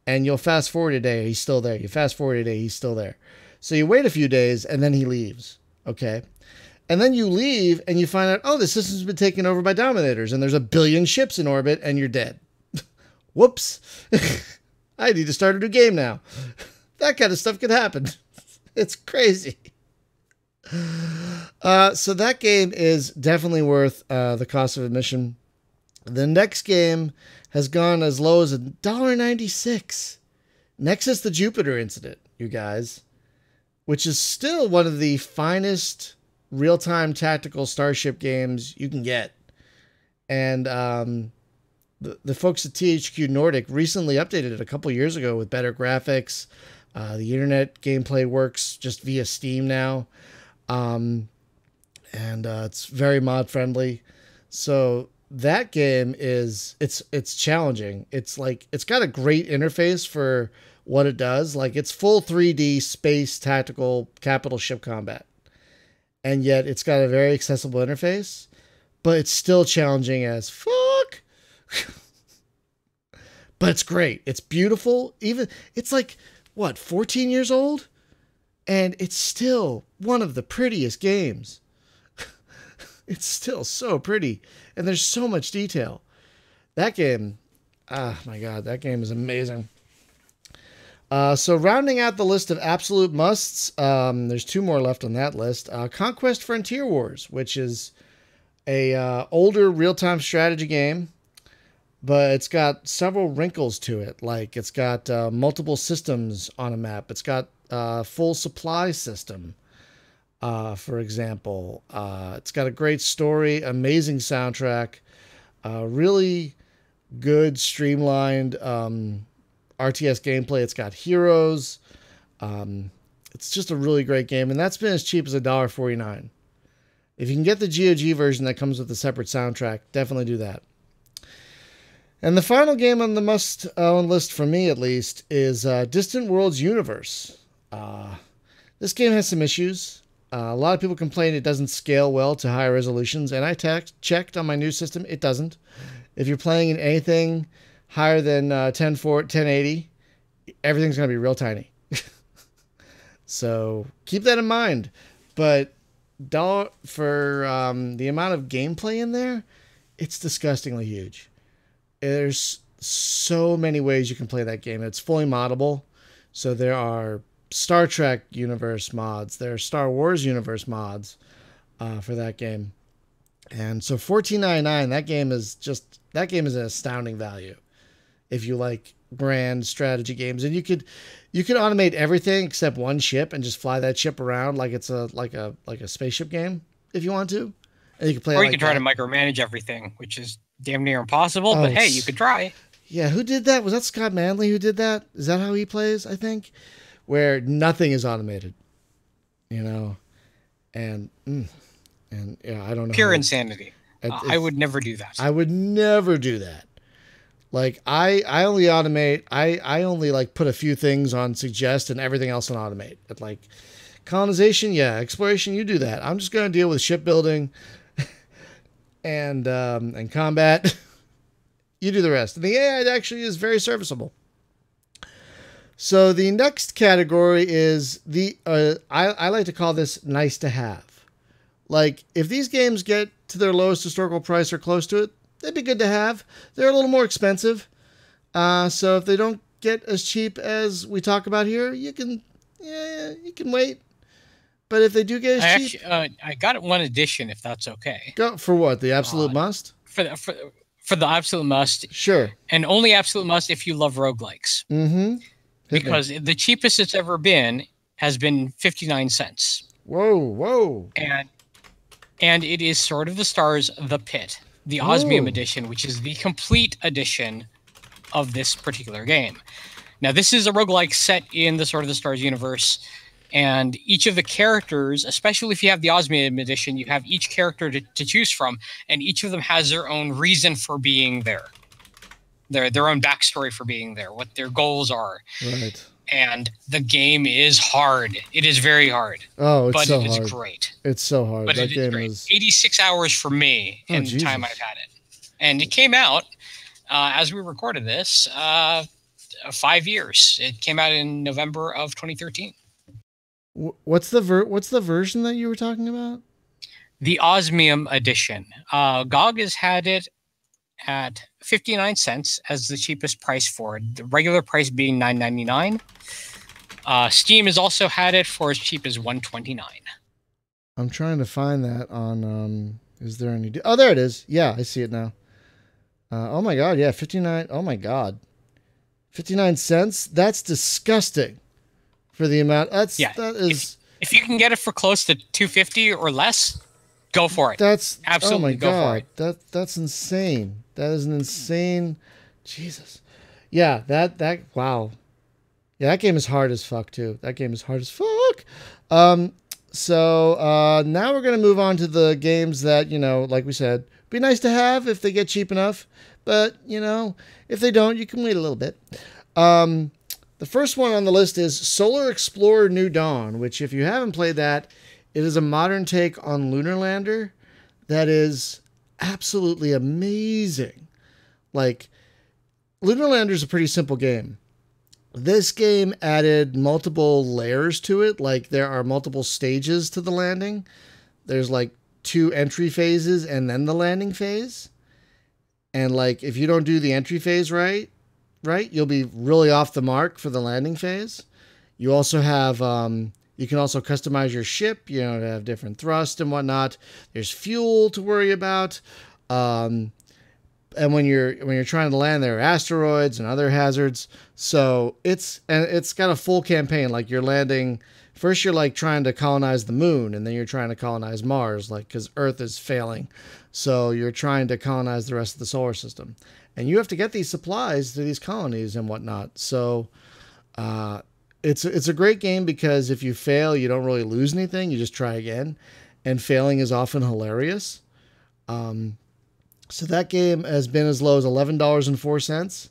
S1: and you'll fast forward a day, he's still there. You fast forward a day, he's still there. So you wait a few days, and then he leaves. Okay? And then you leave, and you find out, oh, the system's been taken over by dominators, and there's 1 billion ships in orbit, and you're dead. Whoops. I need to start a new game now. That kind of stuff could happen. It's crazy. So that game is definitely worth the cost of admission. The next game has gone as low as $1.96. Nexus the Jupiter Incident, you guys, which is still one of the finest real-time tactical starship games you can get. And the folks at THQ Nordic recently updated it a couple years ago with better graphics. The internet gameplay works just via Steam now. And it's very mod friendly. So that game is, it's challenging. It's like, it's got a great interface for what it does. Like, it's full 3D space tactical capital ship combat. And yet it's got a very accessible interface, but it's still challenging as fuck. But it's great. It's beautiful. Even, it's like, what, 14 years old? And it's still one of the prettiest games. It's still so pretty. And there's so much detail. That game, my God, that game is amazing. So rounding out the list of absolute musts, there's two more left on that list. Conquest Frontier Wars, which is a older real-time strategy game, but it's got several wrinkles to it. Like, it's got multiple systems on a map. It's got full supply system, for example. It's got a great story, amazing soundtrack, really good streamlined RTS gameplay. It's got heroes. It's just a really great game, and that's been as cheap as $1.49. If you can get the GOG version that comes with a separate soundtrack, definitely do that. And the final game on the must-own list, for me at least, is Distant Worlds Universe. This game has some issues. A lot of people complain it doesn't scale well to higher resolutions, and I checked on my new system, it doesn't. If you're playing in anything higher than 1080, everything's going to be real tiny. So keep that in mind. But for the amount of gameplay in there, it's disgustingly huge. There's so many ways you can play that game. It's fully moddable. So there are Star Trek universe mods. There are Star Wars universe mods for that game. And so $14.99, that game is an astounding value if you like grand strategy games. And you could automate everything except one ship and just fly that ship around like it's a spaceship game if you want to. And you can play,
S2: or you can try to micromanage everything, which is damn near impossible, but hey, you could try.
S1: Yeah, who did that? Was that Scott Manley who did that? Is that how he plays, I think? Where nothing is automated, you know? And yeah, I don't know.
S2: Pure insanity. I would never do that.
S1: I would never do that. Like, I only automate, I only like put a few things on suggest and everything else on automate. But like colonization, yeah, exploration, you do that. I'm just going to deal with shipbuilding and combat. You do the rest. And the AI actually is very serviceable. So the next category is I like to call this nice to have. Like, if these games get to their lowest historical price or close to it, they'd be good to have. They're a little more expensive. So if they don't get as cheap as we talk about here, you can wait. But if they do get as cheap,
S2: I got one addition, if that's okay.
S1: Go for what? The absolute must?
S2: For the absolute must.
S1: Sure.
S2: And only absolute must if you love roguelikes.
S1: Mm-hmm.
S2: Because the cheapest it's ever been has been 59 cents.
S1: Whoa.
S2: And it is Sword of the Stars, The Pit, the Osmium edition, which is the complete edition of this particular game. Now, this is a roguelike set in the Sword of the Stars universe, and each of the characters, especially if you have the Osmium edition, you have each character to choose from, and each of them has their own reason for being there. Their own backstory for being there, what their goals are.
S1: Right.
S2: And the game is hard. It is very hard.
S1: Oh, it's so hard.
S2: But it is great.
S1: It's so hard.
S2: But
S1: that
S2: it is great. 86 hours for me in the time I've had it. And it came out, as we recorded this, 5 years. It came out in November of 2013.
S1: What's the version that you were talking about?
S2: The Osmium edition. GOG has had it at 59 cents as the cheapest price for it. The regular price being $9.99. Steam has also had it for as cheap as $129.
S1: I'm trying to find that on. Is there any? Oh, there it is. Yeah, I see it now. Oh my god, yeah, 59. Oh my god, 59 cents. That's disgusting. For the amount, that is.
S2: If you can get it for close to $250 or less, go for it.
S1: That's
S2: absolutely
S1: oh my
S2: go
S1: god,
S2: for it.
S1: That's insane. That is an insane. Jesus. Yeah, that wow. Yeah, that game is hard as fuck too. That game is hard as fuck. So now we're gonna move on to the games that, you know, like we said, be nice to have if they get cheap enough. But, you know, if they don't, you can wait a little bit. The first one on the list is Solar Explorer New Dawn, which, if you haven't played that, it is a modern take on Lunar Lander that is absolutely amazing. Like, Lunar Lander is a pretty simple game. This game added multiple layers to it. Like, there are multiple stages to the landing. There's like 2 entry phases and then the landing phase. And like, if you don't do the entry phase right, you'll be really off the mark for the landing phase. You also have, you can also customize your ship, you know, to have different thrust and whatnot. There's fuel to worry about. And when you're trying to land, there are asteroids and other hazards. So it's got a full campaign. Like, you're landing, first you're like trying to colonize the moon, and then you're trying to colonize Mars, like, because Earth is failing. So you're trying to colonize the rest of the solar system. And you have to get these supplies to these colonies and whatnot. So it's a great game because if you fail, you don't really lose anything. You just try again. And failing is often hilarious. So that game has been as low as $11.04.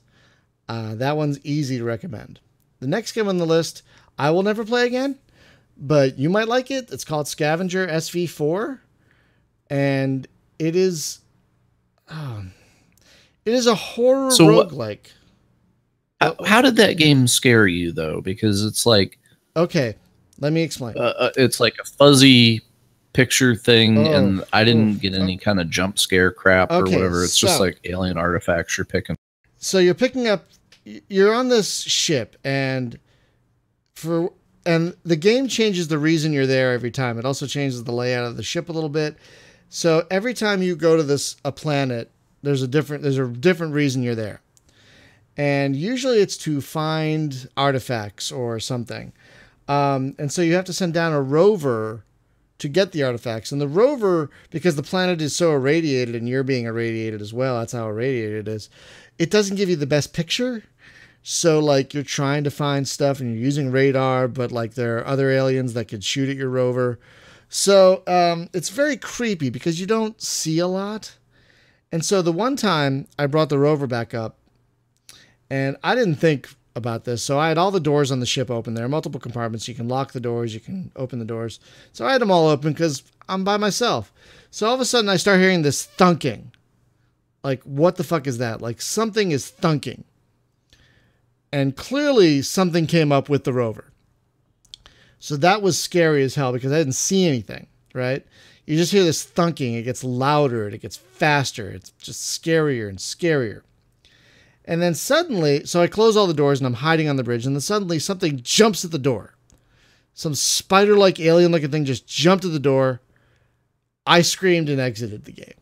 S1: That one's easy to recommend. The next game on the list, I will never play again, but you might like it. It's called Scavenger SV4. And it is... it is a horror roguelike.
S3: How did that game scare you, though? Because it's like...
S1: Okay, let me explain.
S3: It's like a fuzzy picture thing, and I didn't get any kind of jump scare crap or whatever. It's just like alien artifacts you're picking.
S1: So you're picking up... You're on this ship, and the game changes the reason you're there every time. It also changes the layout of the ship a little bit. So every time you go to a planet, there's a different reason you're there. And usually it's to find artifacts or something. And so you have to send down a rover to get the artifacts. And the rover, because the planet is so irradiated and you're being irradiated as well, that's how irradiated it is, it doesn't give you the best picture. So like, you're trying to find stuff and you're using radar, but like, there are other aliens that could shoot at your rover. So it's very creepy because you don't see a lot. And so the one time I brought the rover back up, and I didn't think about this. So I had all the doors on the ship open. There are multiple compartments. You can lock the doors. You can open the doors. So I had them all open because I'm by myself. So all of a sudden I start hearing this thunking. Like, what the fuck is that? Like, something is thunking. And clearly something came up with the rover. So that was scary as hell because I didn't see anything, right? You just hear this thunking. It gets louder and it gets faster. It's just scarier and scarier. And then suddenly, so I close all the doors and I'm hiding on the bridge. And then suddenly something jumps at the door. Some spider-like, alien-looking thing just jumped at the door. I screamed and exited the game.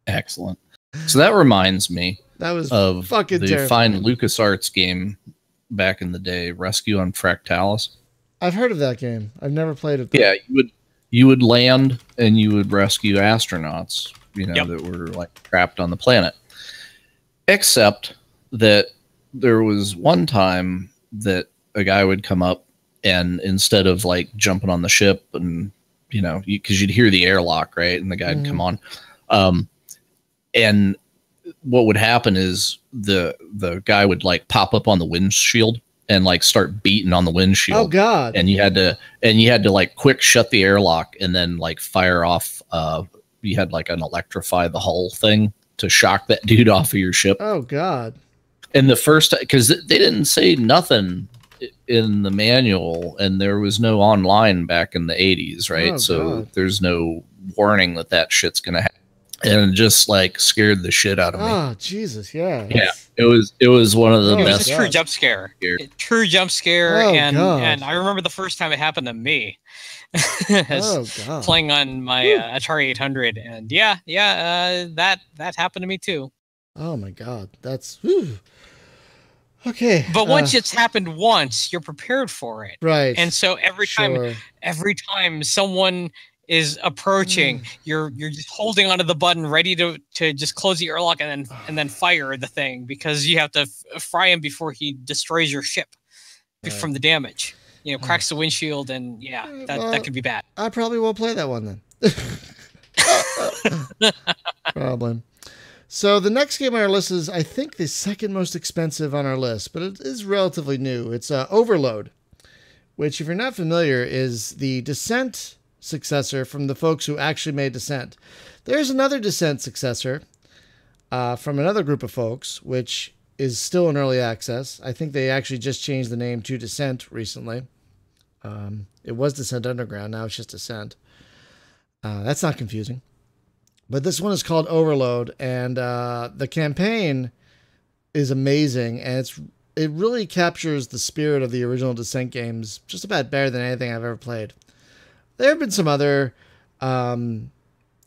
S3: Excellent. So that reminds me
S1: that was
S3: of
S1: fucking
S3: the
S1: terrifying.
S3: fine LucasArts game back in the day, Rescue on Fractalis.
S1: I've heard of that game. I've never played it though.
S3: Yeah, you would land and you would rescue astronauts, you know, that were like trapped on the planet. Except that there was one time that a guy would come up and instead of like jumping on the ship and, you know, because you'd hear the airlock, right? And the guy would come on. And what would happen is the guy would like pop up on the windshield and like start beating on the windshield.
S1: Oh God.
S3: And you had to like quick shut the airlock and then like fire off. You had like an electrify the hull thing to shock that dude off of your ship.
S1: Oh God.
S3: And the first, because they didn't say nothing in the manual and there was no online back in the 80s. Right.
S1: Oh,
S3: so
S1: God.
S3: there's no warning that shit's going to happen. and it just like scared the shit out of me.
S1: Oh Jesus, yeah.
S3: Yeah, it was one of the
S2: It
S3: best.
S2: was a true jump scare. True jump scare, and I remember the first time it happened to me. Playing on my Atari 800, and that happened to me too.
S1: Oh my God, that's okay.
S2: But once it's happened once, you're prepared for it,
S1: right?
S2: And so every time someone is approaching, you're just holding onto the button, ready to just close the airlock and then fire the thing, because you have to fry him before he destroys your ship from the damage. You know, cracks the windshield, and that could be bad.
S1: I probably won't play that one then. Probably. So the next game on our list is, I think, the second most expensive on our list, but it is relatively new. It's Overload, which, if you're not familiar, is the Descent successor from the folks who actually made Descent. There's another Descent successor from another group of folks, which is still in early access. I think they actually just changed the name to Descent recently. It was Descent Underground. Now it's just Descent. That's not confusing. But this one is called Overload, and the campaign is amazing, and it really captures the spirit of the original Descent games just about better than anything I've ever played. There have been some other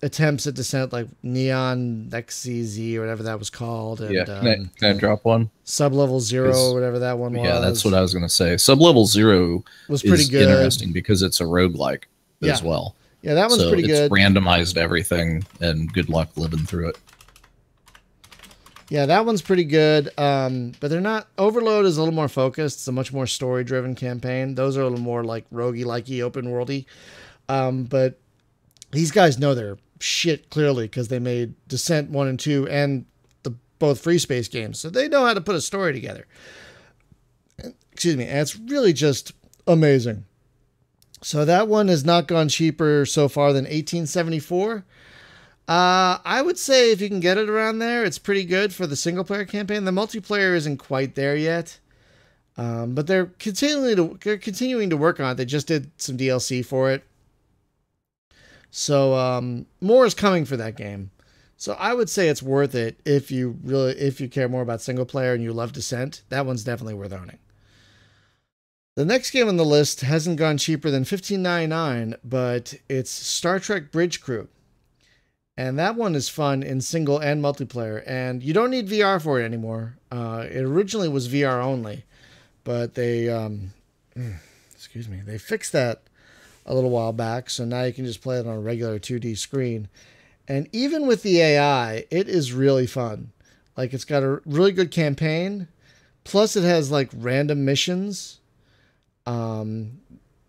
S1: attempts at Descent, like Neon XCZ or whatever that was called. And,
S3: can I drop one?
S1: Sublevel Zero or whatever that one was.
S3: Yeah, that's what I was going to say. Sublevel Zero
S1: was pretty good.
S3: Interesting because it's a roguelike as well.
S1: Yeah, that one's pretty good.
S3: It's randomized everything, and good luck living through it.
S1: Yeah, that one's pretty good. But they're not. Overload is a little more focused. It's a much more story-driven campaign. Those are a little more like roguey-likey, open-worldy. But these guys know their shit clearly, because they made Descent 1 and 2 and both free space games. So they know how to put a story together. Excuse me. And it's really just amazing. So that one has not gone cheaper so far than $18.74. I would say if you can get it around there, it's pretty good for the single player campaign. The multiplayer isn't quite there yet, but they're continuing to work on it. They just did some DLC for it, so more is coming for that game. So I would say it's worth it if you care more about single player and you love Descent. That one's definitely worth owning. The next game on the list hasn't gone cheaper than $15.99, but it's Star Trek Bridge Crew. And that one is fun in single and multiplayer. And you don't need VR for it anymore. It originally was VR only, but they fixed that a little while back. So now you can just play it on a regular 2D screen. And even with the AI, it is really fun. Like, it's got a really good campaign. Plus it has like random missions. And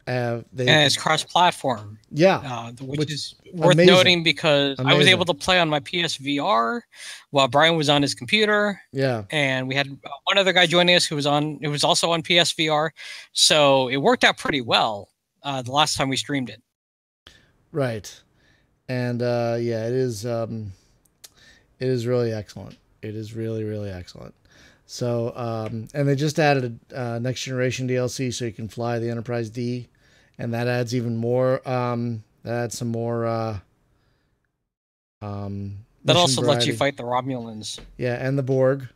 S2: it's cross-platform.
S1: Yeah,
S2: which is worth noting, because I was able to play on my PSVR while Brian was on his computer.
S1: Yeah,
S2: and we had one other guy joining us who was also on PSVR, so it worked out pretty well the last time we streamed it.
S1: Right, and it is really excellent. It is really, really excellent. So, and they just added a next generation DLC, so you can fly the Enterprise D, and that adds even more. That adds some more.
S2: That also lets you fight the Romulans.
S1: Yeah, and the Borg.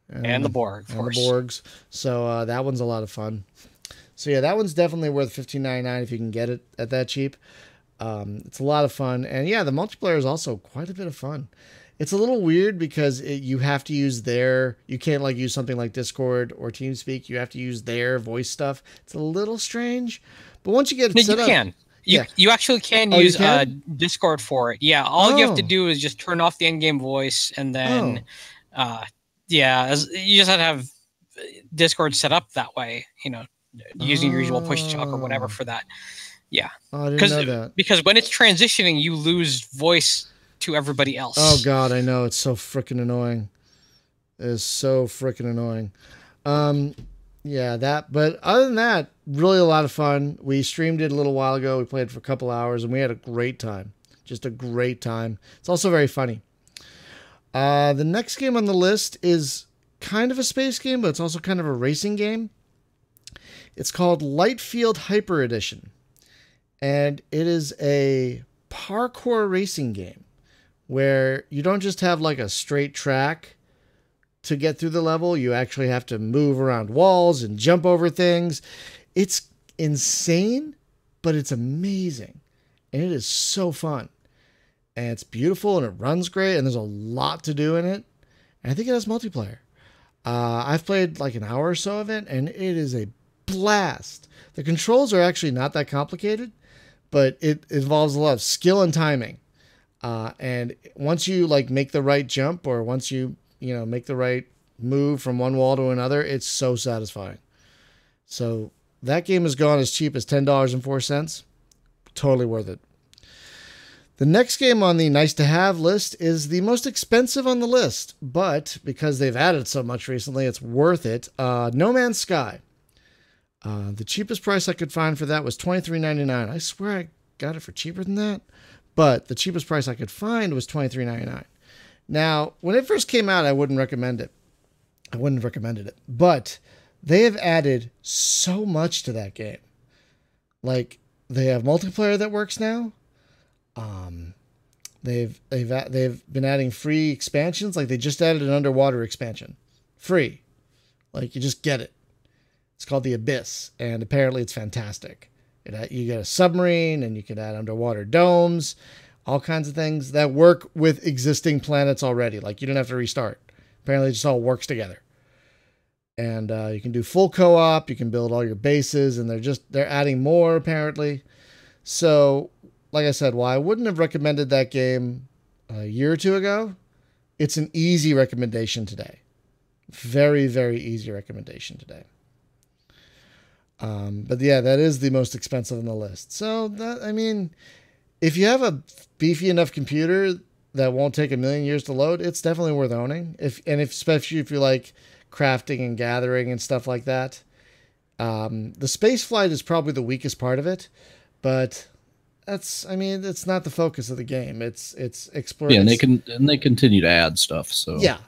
S2: And the Borg, of course.
S1: And the Borgs. So that one's a lot of fun. So yeah, that one's definitely worth $15.99 if you can get it at that cheap. It's a lot of fun, and yeah, the multiplayer is also quite a bit of fun. It's a little weird because you have to use you can't like use something like Discord or TeamSpeak. You have to use their voice stuff. It's a little strange, but once you get it set up,
S2: you actually can use Discord for it. Yeah, all you have to do is just turn off the in-game voice, and then you just have to have Discord set up that way. You know, using your usual push to talk or whatever for that. Yeah,
S1: I didn't know that.
S2: Because when it's transitioning, you lose voice to everybody else.
S1: Oh God, I know, it's so freaking annoying. It is so freaking annoying. But other than that, really a lot of fun. We streamed it a little while ago. We played for a couple hours and we had a great time. Just a great time. It's also very funny. The next game on the list is kind of a space game, but it's also kind of a racing game. It's called Lightfield Hyper Edition. And it is a parkour racing game where you don't just have like a straight track to get through the level. You actually have to move around walls and jump over things. It's insane, but it's amazing. And it is so fun. And it's beautiful and it runs great. And there's a lot to do in it. And I think it has multiplayer. I've played like an hour or so of it, and it is a blast. The controls are actually not that complicated, but it involves a lot of skill and timing. And once you like make the right jump, or once you make the right move from one wall to another, it's so satisfying. So that game has gone as cheap as $10.04. Totally worth it. The next game on the nice to have list is the most expensive on the list, but because they've added so much recently, it's worth it. No Man's Sky. The cheapest price I could find for that was $23.99. I swear I got it for cheaper than that, but the cheapest price I could find was $23.99. Now, when it first came out, I wouldn't recommend it. I wouldn't have recommended it, but they have added so much to that game. Like, they have multiplayer that works now. They've been adding free expansions. Like, they just added an underwater expansion, free. Like, you just get it. It's called The Abyss, and apparently it's fantastic. You get a submarine, and you can add underwater domes, all kinds of things that work with existing planets already. Like, you don't have to restart. Apparently, it just all works together. And you can do full co-op. You can build all your bases, and they're adding more apparently. So, like I said, while I wouldn't have recommended that game a year or two ago, it's an easy recommendation today. Very, very easy recommendation today. But yeah, that is the most expensive on the list. So that, I mean, if you have a beefy enough computer that won't take a million years to load, it's definitely worth owning. Especially if you like crafting and gathering and stuff like that. The space flight is probably the weakest part of it, but it's not the focus of the game. It's exploring.
S3: Yeah, and they continue to add stuff. So
S1: yeah.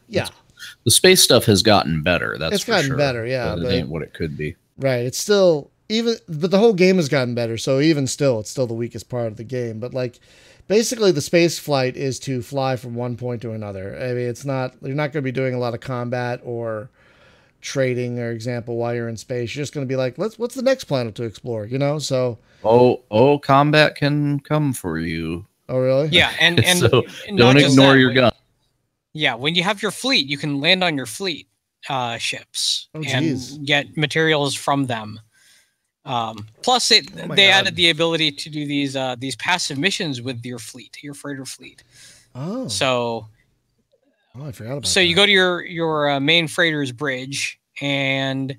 S3: The space stuff has gotten better. It's gotten
S1: sure. better, yeah.
S3: But it ain't what it could be.
S1: Right. It's still but the whole game has gotten better. So even still, it's still the weakest part of the game. But like, basically, the space flight is to fly from one point to another. I mean, you're not going to be doing a lot of combat or trading, or example, while you're in space. You're just going to be like, what's the next planet to explore? So.
S3: Combat can come for you.
S1: Oh, really?
S2: Yeah, and
S3: so don't ignore your gun.
S2: Yeah, when you have your fleet, you can land on your fleet ships and get materials from them. Plus, they added the ability to do these passive missions with your fleet, your freighter fleet.
S1: Oh.
S2: So.
S1: Oh, I forgot about that.
S2: So you go to your main freighter's bridge, and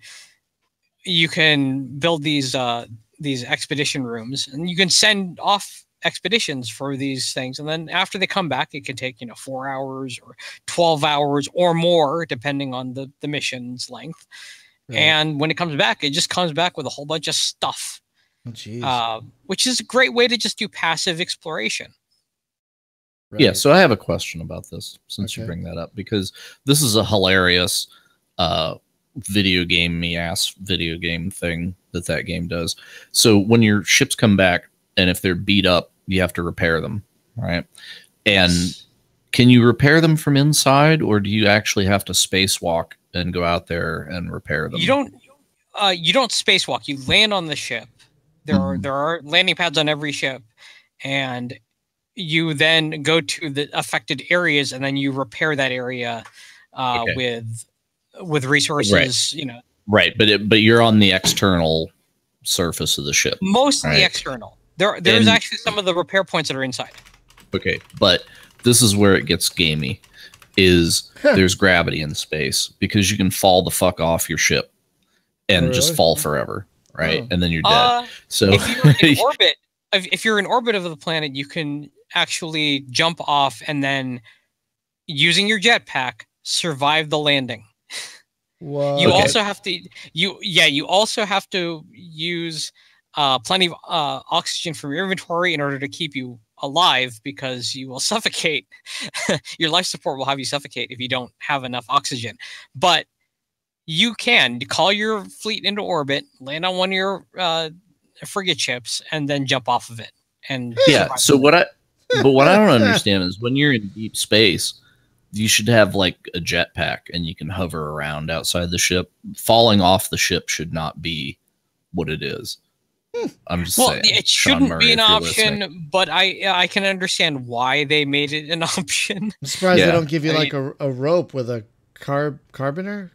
S2: you can build these expedition rooms, and you can send off expeditions for these things. And then after they come back, it can take 4 hours or 12 hours or more, depending on the mission's length. Right. And when it comes back, it just comes back with a whole bunch of stuff, which is a great way to just do passive exploration.
S3: Right. Yeah, so I have a question about this, since you bring that up, because this is a hilarious video game thing that game does. So when your ships come back, and if they're beat up, you have to repair them, right? And can you repair them from inside, or do you actually have to spacewalk and go out there and repair them?
S2: You don't spacewalk. You land on the ship. There are landing pads on every ship, and you then go to the affected areas, and then you repair that area with resources.
S3: Right. But you're on the external surface of the ship.
S2: Mostly external. There's actually some of the repair points that are inside.
S3: Okay, but this is where it gets gamey. There's gravity in space, because you can fall the fuck off your ship and just fall forever, right? And then you're dead. So
S2: if you're in orbit of the planet, you can actually jump off and then, using your jetpack, survive the landing.
S1: Whoa.
S2: You also have to use plenty of oxygen from your inventory in order to keep you alive, because you will suffocate. Your life support will have you suffocate if you don't have enough oxygen. But you can call your fleet into orbit, land on one of your frigate ships, and then jump off of it. And
S3: so what But what I don't understand is when you're in deep space, you should have like a jetpack and you can hover around outside the ship. Falling off the ship should not be what it is. I'm just saying.
S2: It shouldn't be an option, but I can understand why they made it an option.
S1: I'm surprised they don't give you like a rope with a carabiner.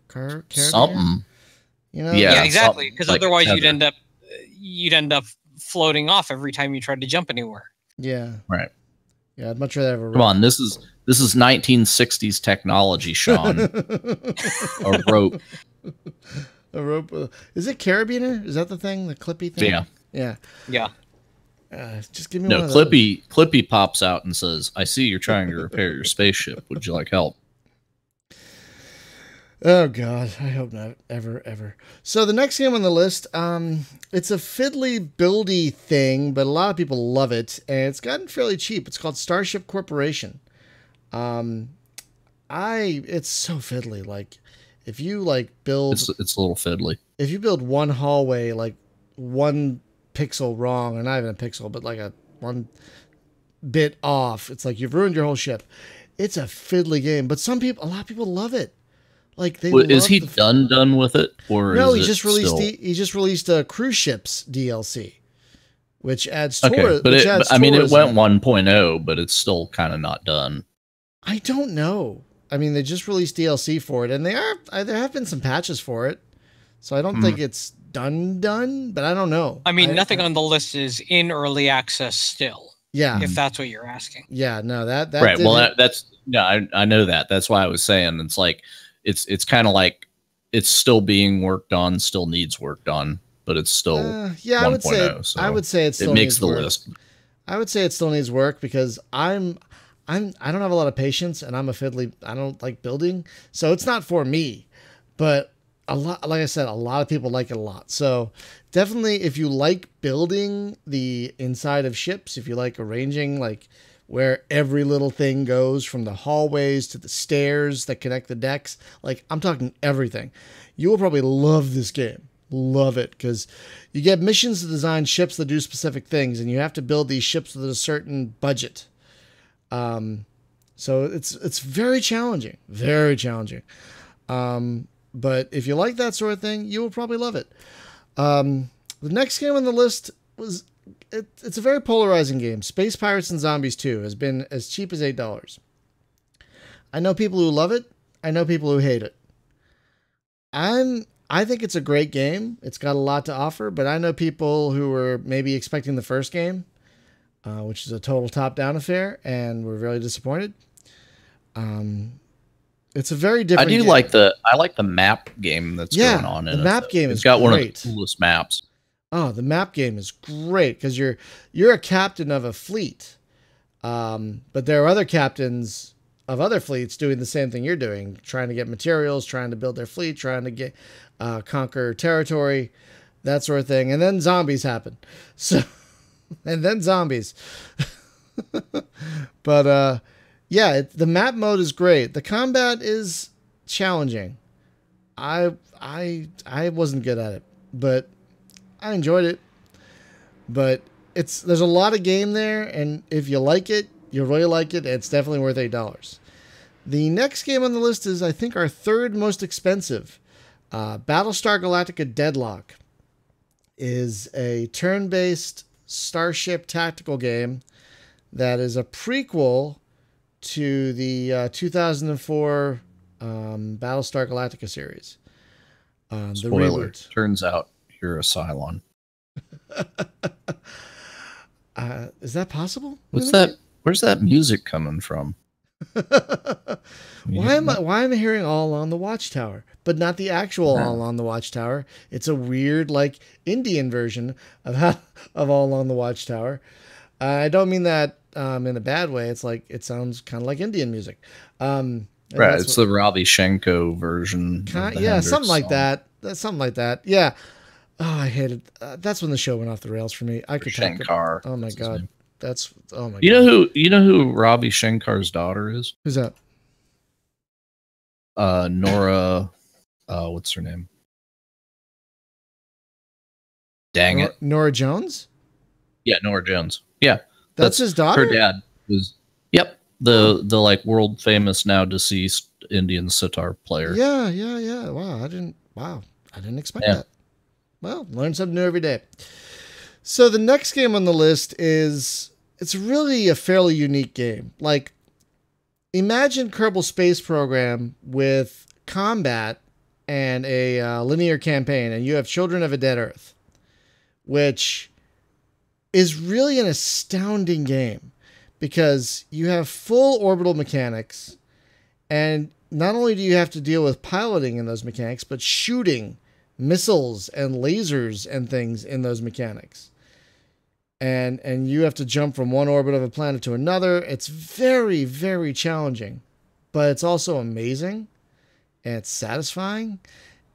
S3: Something.
S2: You know? Yeah, exactly. Because like otherwise you'd end up floating off every time you tried to jump anywhere.
S1: Yeah.
S3: Right.
S1: Yeah, I'd much rather have a rope.
S3: Come on, this is 1960s technology, Sean. A rope.
S1: A rope. Is it carabiner? Is that the thing? The clippy thing?
S2: Yeah.
S1: Just give me
S3: one
S1: of
S3: Clippy. Those. Clippy pops out and says, "I see you're trying to repair your spaceship. Would you like help?"
S1: Oh God, I hope not. Ever. So the next game on the list, it's a fiddly buildy thing, but a lot of people love it, and it's gotten fairly cheap. It's called Starship Corporation. It's so fiddly. Like, if you like build,
S3: it's a little fiddly.
S1: If you build one hallway like one pixel wrong, or not even a pixel, but like one bit off, it's like you've ruined your whole ship. It's a fiddly game, but a lot of people love it. Like
S3: is he done with it, or
S1: no?
S3: He
S1: just released a cruise ships DLC, which adds tour.
S3: Okay, but it went 1.0, but it's still kind of not done.
S1: I don't know. I mean, they just released DLC for it, and there have been some patches for it, so I don't think it's done. But I don't know.
S2: I mean, nothing on the list is in early access still.
S1: Yeah,
S2: if that's what you're asking.
S1: Yeah, no, that
S3: right. Well, I know that. That's why I was saying it's like. It's kind of like it's still being worked on, still needs work on, but it's still 1.0.
S1: I would say it still
S3: makes
S1: needs
S3: the
S1: work.
S3: list.
S1: I would say it still needs work because I don't have a lot of patience, and I don't like building, so it's not for me. But like I said, a lot of people like it a lot. So definitely, if you like building the inside of ships, if you like arranging like where every little thing goes from the hallways to the stairs that connect the decks. Like, I'm talking everything. You will probably love this game. Love it, because you get missions to design ships that do specific things, and you have to build these ships with a certain budget. So it's very challenging. Very challenging. But if you like that sort of thing, you will probably love it. The next game on the list was... It's a very polarizing game. Space Pirates and Zombies 2 has been as cheap as $8. I know people who love it. I know people who hate it. I think it's a great game. It's got a lot to offer, but I know people who were maybe expecting the first game, which is a total top-down affair, and were really disappointed. It's a very different game.
S3: I like the map game that's going on in it.
S1: The map game
S3: it's got great. One of the coolest maps.
S1: Oh, the map game is great because you're a captain of a fleet, but there are other captains of other fleets doing the same thing you're doing, trying to get materials, trying to build their fleet, trying to get conquer territory, that sort of thing. And then zombies happen. So, and then zombies. But the map mode is great. The combat is challenging. I wasn't good at it, but I enjoyed it. But there's a lot of game there, and if you like it, you'll really like it. It's definitely worth $8. The next game on the list is, I think, our third most expensive. Battlestar Galactica Deadlock is a turn-based starship tactical game that is a prequel to the 2004 Battlestar Galactica series.
S3: Spoiler, turns out you're a Cylon.
S1: Is that possible?
S3: What's that? Where's that music coming from?
S1: Why am I hearing All Along the Watchtower, but not the actual All Along the Watchtower? It's a weird, like, Indian version of All Along the Watchtower. I don't mean that in a bad way. It's like, it sounds kind of like Indian music.
S3: Right, it's the Ravi Shankar version.
S1: Something like that. Something like that. Yeah. Oh, I hated. That's when the show went off the rails for me. I could
S3: Shankar.
S1: Oh my god. Oh my god.
S3: You know who Ravi Shankar's daughter is?
S1: Who's that?
S3: Nora. What's her name? Dang it.
S1: Nora Jones?
S3: Yeah, Nora Jones. Yeah.
S1: That's his daughter?
S3: Her dad. was, yep, the like world famous now deceased Indian sitar player.
S1: Yeah. Wow, I didn't expect that. Well, learn something new every day. So the next game on the list it's really a fairly unique game. Like, imagine Kerbal Space Program with combat and a linear campaign, and you have Children of a Dead Earth, which is really an astounding game because you have full orbital mechanics, and not only do you have to deal with piloting in those mechanics, but shooting missiles and lasers and things in those mechanics. And you have to jump from one orbit of a planet to another. It's very, very challenging, but it's also amazing, and it's satisfying,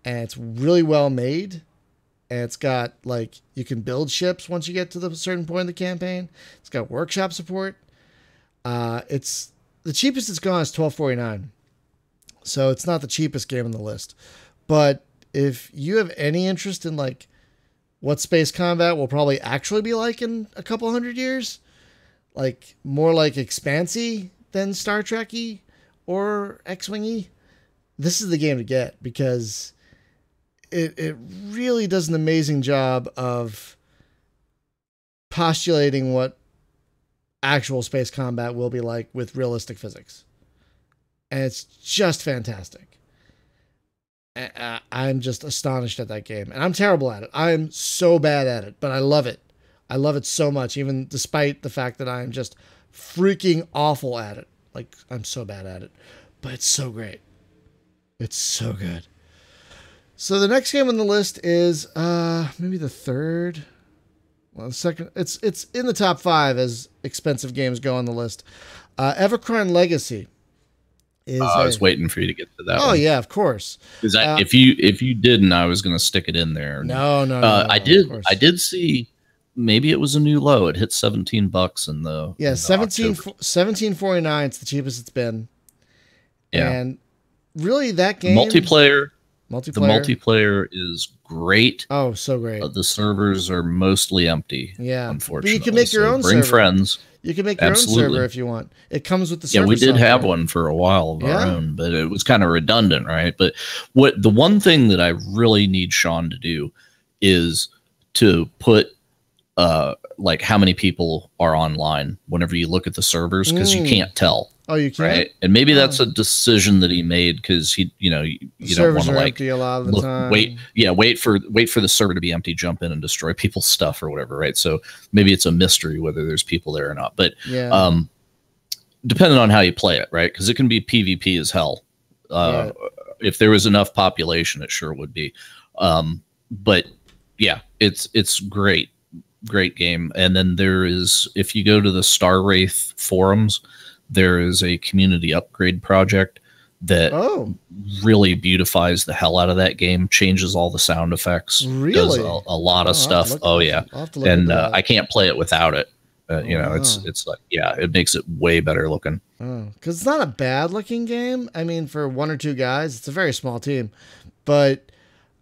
S1: and it's really well made. And it's got, like, you can build ships once you get to the certain point in the campaign. It's got workshop support. It's the cheapest it's gone is $12.49. So it's not the cheapest game on the list. But if you have any interest in, like, what space combat will probably actually be like in a couple hundred years, like more like Expanse-y than Star Trek-y or X-Wing-y, this is the game to get, because it really does an amazing job of postulating what actual space combat will be like with realistic physics. And it's just fantastic. I'm just astonished at that game, and I'm terrible at it. I'm so bad at it, but I love it. I love it so much, even despite the fact that I'm just freaking awful at it. Like, I'm so bad at it, but it's so great. It's so good. So the next game on the list is maybe the third. Well, the second. It's in the top 5 as expensive games go on the list. Evercron Legacy.
S3: I was waiting for you to get to that.
S1: Oh
S3: one.
S1: Yeah, of course.
S3: Because if you didn't, I was going to stick it in there.
S1: No.
S3: I did see. Maybe it was a new low. It hit $17 in the
S1: 17.49. It's the cheapest it's been. Yeah, and really that game
S3: multiplayer. The multiplayer is great.
S1: Oh, so great.
S3: The servers are mostly empty.
S1: Yeah,
S3: unfortunately.
S1: But you can make your own.
S3: Bring
S1: server.
S3: Friends.
S1: You can make your own server if you want. It comes with the server.
S3: Yeah, we did
S1: software.
S3: have one for a while of our own, but it was kind of redundant, right? But the one thing that I really need Sean to do is to put like how many people are online whenever you look at the servers, because you can't tell.
S1: Oh, you can't.
S3: Right? And maybe that's a decision that he made because you don't want to like
S1: empty a lot of the time.
S3: wait for the server to be empty, jump in and destroy people's stuff or whatever, right? So maybe it's a mystery whether there's people there or not. But depending on how you play it, right? Because it can be PvP as hell. If there was enough population, it sure would be. But yeah, it's great game. And then there is, if you go to the Star Wraith forums, there is a community upgrade project that really beautifies the hell out of that game, changes all the sound effects, does a lot of stuff. And I can't play it without it. It's like, it makes it way better looking.
S1: Because it's not a bad looking game. I mean, for 1 or 2 guys, it's a very small team, but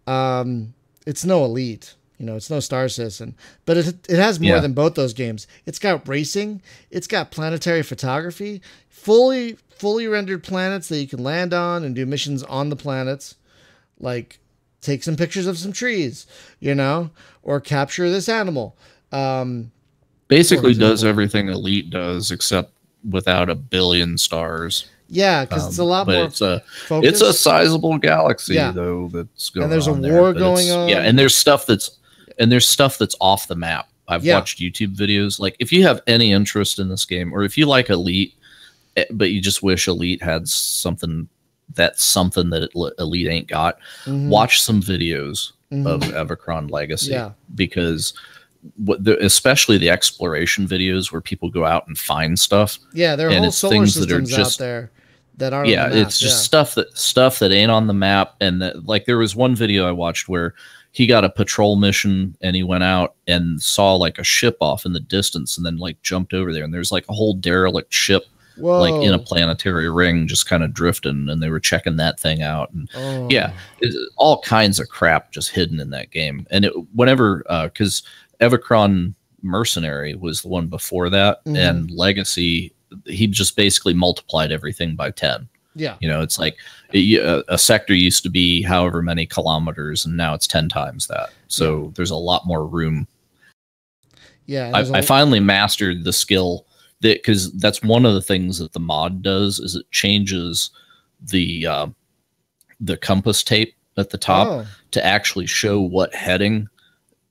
S1: it's no Elite. It's no Star Citizen, but it has more than both those games. It's got racing, it's got planetary photography, fully rendered planets that you can land on and do missions on the planets, like take some pictures of some trees, or capture this animal.
S3: Basically does everything Elite does, except without a billion stars.
S1: Yeah, because it's a lot more.
S3: It's a sizable galaxy though that's going on.
S1: And there's a war going on.
S3: Yeah, and there's stuff that's off the map. I've watched YouTube videos. Like, if you have any interest in this game, or if you like Elite, but you just wish Elite had something that Elite ain't got, watch some videos of Evercron Legacy. Yeah. Because especially the exploration videos where people go out and find stuff.
S1: Yeah, there are whole solar systems out there that aren't on the map.
S3: It's just stuff that ain't on the map. And that, like, there was one video I watched where he got a patrol mission and he went out and saw like a ship off in the distance and then like jumped over there, and there's like a whole derelict ship like in a planetary ring just kind of drifting, and they were checking that thing out. And all kinds of crap just hidden in that game. And because Evercron Mercenary was the one before that, and Legacy he just basically multiplied everything by 10.
S1: Yeah.
S3: You know, it's like a sector used to be however many kilometers, and now it's 10 times that. So there's a lot more room.
S1: Yeah.
S3: I finally mastered the skill because that's one of the things that the mod does is it changes the compass tape at the top to actually show what heading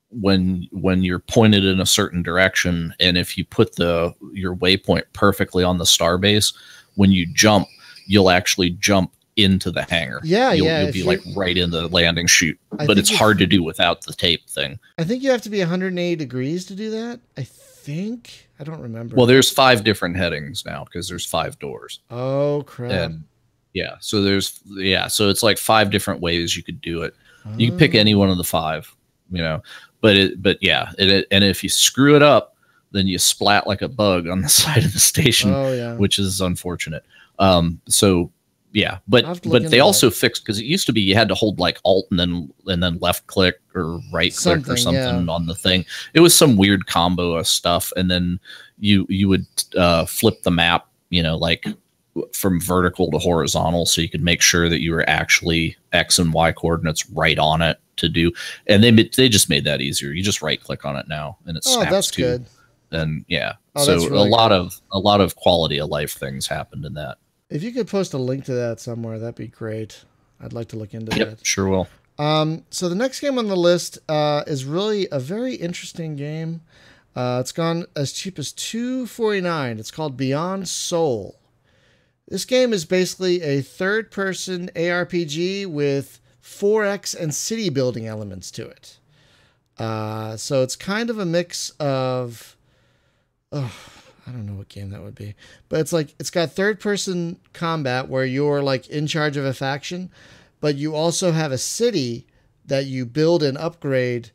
S3: when you're pointed in a certain direction. And if you put your waypoint perfectly on the starbase, when you jump, you'll actually jump into the hangar. You'll be like right in the landing chute, but it's hard to do without the tape thing.
S1: I think you have to be 180 degrees to do that. I don't remember.
S3: Well, there's 5 different headings now because there's 5 doors.
S1: Oh crap.
S3: And so so it's like 5 different ways you could do it. You can pick any one of the 5, you know, and if you screw it up, then you splat like a bug on the side of the station, which is unfortunate. But they also fixed, because it used to be you had to hold like Alt and then left click or right click or something on the thing. It was some weird combo of stuff, and then you would flip the map, you know, like from vertical to horizontal, so you could make sure that you were actually X and Y coordinates right on it to do. And they just made that easier. You just right click on it now, and it snaps
S1: that's
S3: to.
S1: good.
S3: And
S1: so really
S3: a lot of quality of life things happened in that.
S1: If you could post a link to that somewhere, that'd be great. I'd like to look into that.
S3: Sure will.
S1: So the next game on the list is really a very interesting game. It's gone as cheap as $2.49. It's called Beyond Soul. This game is basically a third-person ARPG with 4X and city building elements to it. So it's kind of a mix of... I don't know what game that would be, but it's got third-person combat where you're like in charge of a faction, but you also have a city that you build and upgrade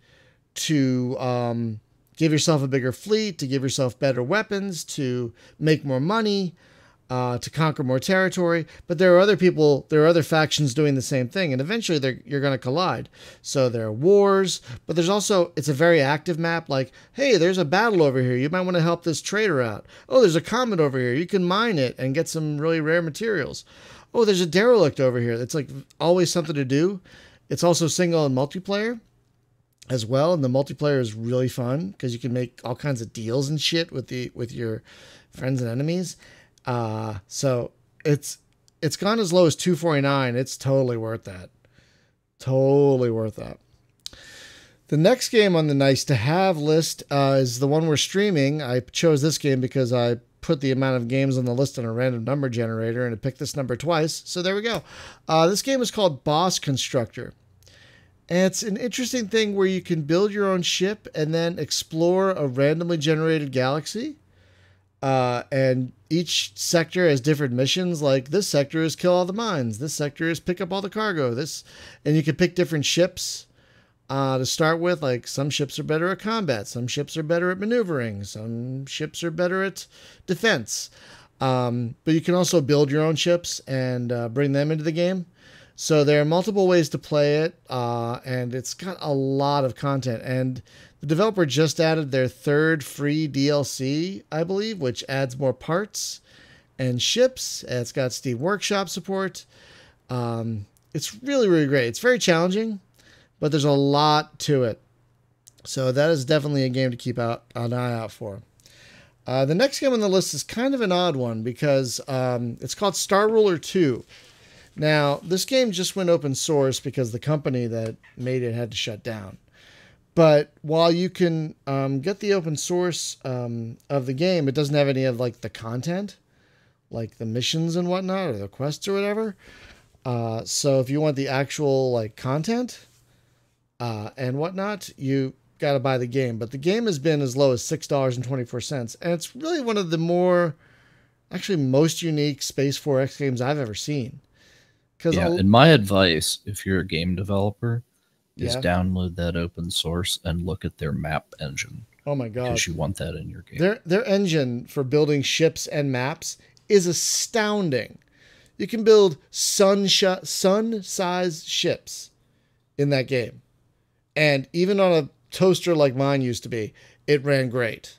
S1: to give yourself a bigger fleet, to give yourself better weapons, to make more money, to conquer more territory. But there are other factions doing the same thing, and eventually you're going to collide. So there are wars, but it's a very active map. Like, hey, there's a battle over here. You might want to help this trader out. Oh, there's a comet over here. You can mine it and get some really rare materials. Oh, there's a derelict over here. It's like always something to do. It's also single and multiplayer as well, and the multiplayer is really fun because you can make all kinds of deals and shit with your friends and enemies. So it's gone as low as $2.49. It's totally worth that. Totally worth that. The next game on the nice to have list is the one we're streaming. I chose this game because I put the amount of games on the list in a random number generator, and it picked this number twice. So there we go. This game is called Boss Constructor. And it's an interesting thing where you can build your own ship and then explore a randomly generated galaxy. And each sector has different missions. Like this sector is kill all the mines. This sector is pick up all the cargo. And you can pick different ships to start with. Like some ships are better at combat. Some ships are better at maneuvering. Some ships are better at defense. But you can also build your own ships and bring them into the game. So there are multiple ways to play it, and it's got a lot of content. And the developer just added their 3rd free DLC, I believe, which adds more parts and ships. It's got Steam Workshop support. It's really, really great. It's very challenging, but there's a lot to it. So that is definitely a game to keep an eye out for. The next game on the list is kind of an odd one because it's called Star Ruler 2. Now, this game just went open source because the company that made it had to shut down. But while you can get the open source of the game, it doesn't have any of like the content, like the missions and whatnot, or the quests or whatever. So if you want the actual like content and whatnot, you got to buy the game. But the game has been as low as $6.24, and it's really one of the most unique Space 4X games I've ever seen.
S3: And my advice, if you're a game developer, is download that open source and look at their map engine.
S1: Oh my god!
S3: Because you want that in your game.
S1: Their engine for building ships and maps is astounding. You can build sun-sized ships in that game, and even on a toaster like mine used to be, it ran great.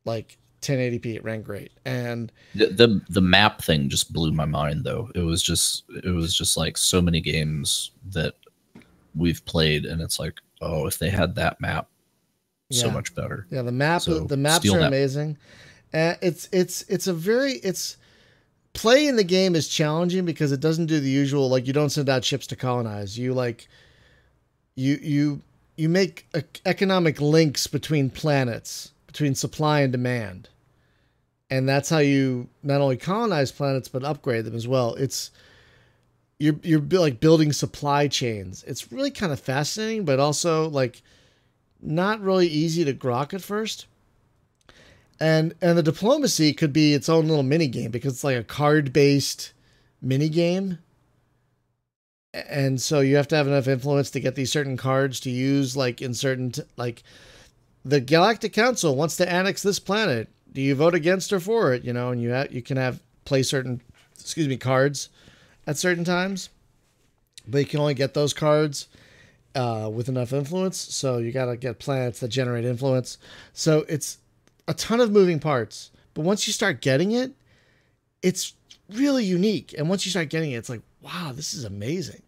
S1: Like 1080p. It ran great. And
S3: the map thing just blew my mind, though. It was just like so many games that we've played, and it's like, oh, if they had that map, so much better.
S1: Yeah, the maps are amazing. It's playing the game is challenging because it doesn't do the usual, like, you don't send out ships to colonize. You make economic links between planets, between supply and demand. And that's how you not only colonize planets, but upgrade them as well. You're like building supply chains. It's really kind of fascinating, but also like not really easy to grok at first. And the diplomacy could be its own little mini game because it's like a card-based mini game. And so you have to have enough influence to get these certain cards to use, like in certain, like the Galactic Council wants to annex this planet. Do you vote against or for it? You know, and you can play certain, cards at certain times, but you can only get those cards with enough influence. So you got to get planets that generate influence. So it's a ton of moving parts, but once you start getting it, it's really unique. And once you start getting it, it's like, wow, this is amazing.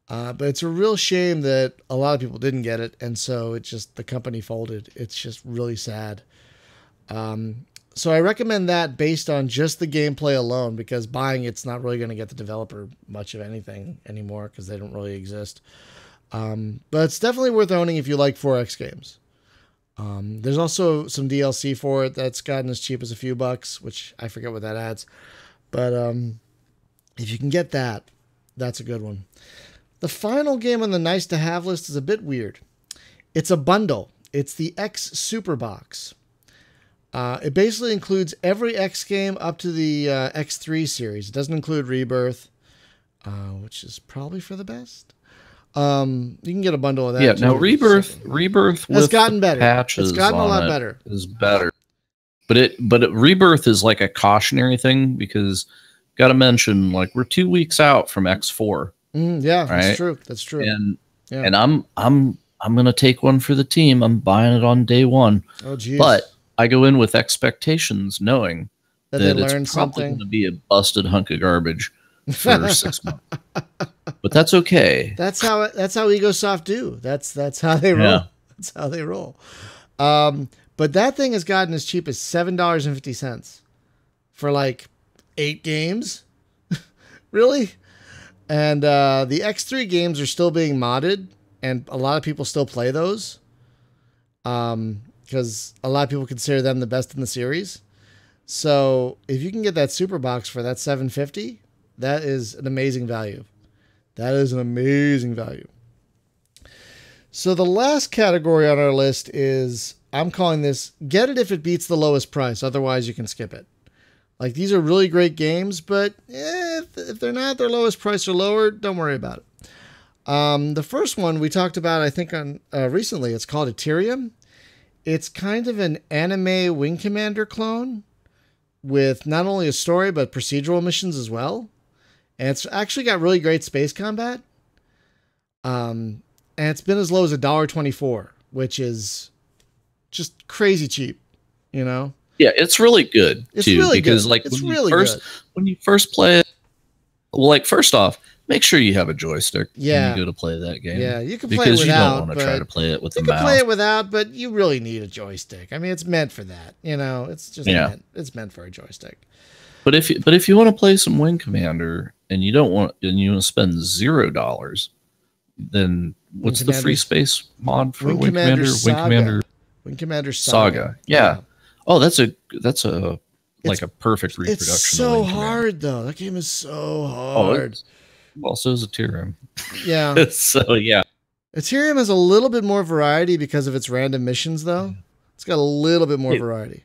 S1: But it's a real shame that a lot of people didn't get it. And so the company folded. It's just really sad. So I recommend that based on just the gameplay alone, because buying it's not really going to get the developer much of anything anymore because they don't really exist. But it's definitely worth owning if you like 4X games. There's also some DLC for it that's gotten as cheap as a few bucks, which I forget what that adds. But if you can get that, that's a good one. The final game on the nice to have list is a bit weird. It's a bundle. It's the X Super Box. It basically includes every X game up to the X3 series. It doesn't include Rebirth, which is probably for the best. You can get a bundle of that.
S3: Yeah, now Rebirth
S1: has gotten better.
S3: Patches
S1: it's gotten a lot
S3: on it
S1: better.
S3: Is better. But Rebirth is like a cautionary thing because got to mention, like, we're 2 weeks out from X4.
S1: Yeah,
S3: right?
S1: That's true. That's true.
S3: And I'm gonna take one for the team. I'm buying it on day one.
S1: Oh, geez.
S3: But I go in with expectations, knowing that it's probably going to be a busted hunk of garbage for 6 months. But that's okay.
S1: That's how Egosoft do. That's how they roll. Yeah. That's how they roll. But that thing has gotten as cheap as $7.50 for like 8 games. Really? And the X3 games are still being modded, and a lot of people still play those. Because a lot of people consider them the best in the series. So if you can get that super box for that $7.50, that is an amazing value. That is an amazing value. So the last category on our list is, I'm calling this, get it if it beats the lowest price. Otherwise, you can skip it. Like, these are really great games, but if they're not their lowest price or lower, don't worry about it. The first one we talked about, I think, on recently. It's called Ethereum. It's kind of an anime Wing Commander clone with not only a story, but procedural missions as well. And it's actually got really great space combat. And it's been as low as $1.24, which is just crazy cheap, you know?
S3: Yeah, it's really good, too.
S1: Really
S3: because,
S1: good.
S3: like,
S1: it's
S3: when you first play it, well, like, first off, make sure you have a joystick when you go to play that game.
S1: Yeah, you can play it without. Because you don't want to
S3: try to play it with the mouse.
S1: You can play it without, but you really need a joystick. I mean, it's meant for that. You know, it's just it's meant for a joystick.
S3: But if you want to play some Wing Commander and you want to spend $0, then what's the free space mod for Wing Commander?
S1: Wing Commander
S3: Saga. Yeah. Oh, that's a perfect reproduction.
S1: It's so hard though. That game is so hard.
S3: Well, so is Ethereum.
S1: Yeah.
S3: So, yeah.
S1: Ethereum has a little bit more variety because of its random missions, though. It's got a little bit more variety.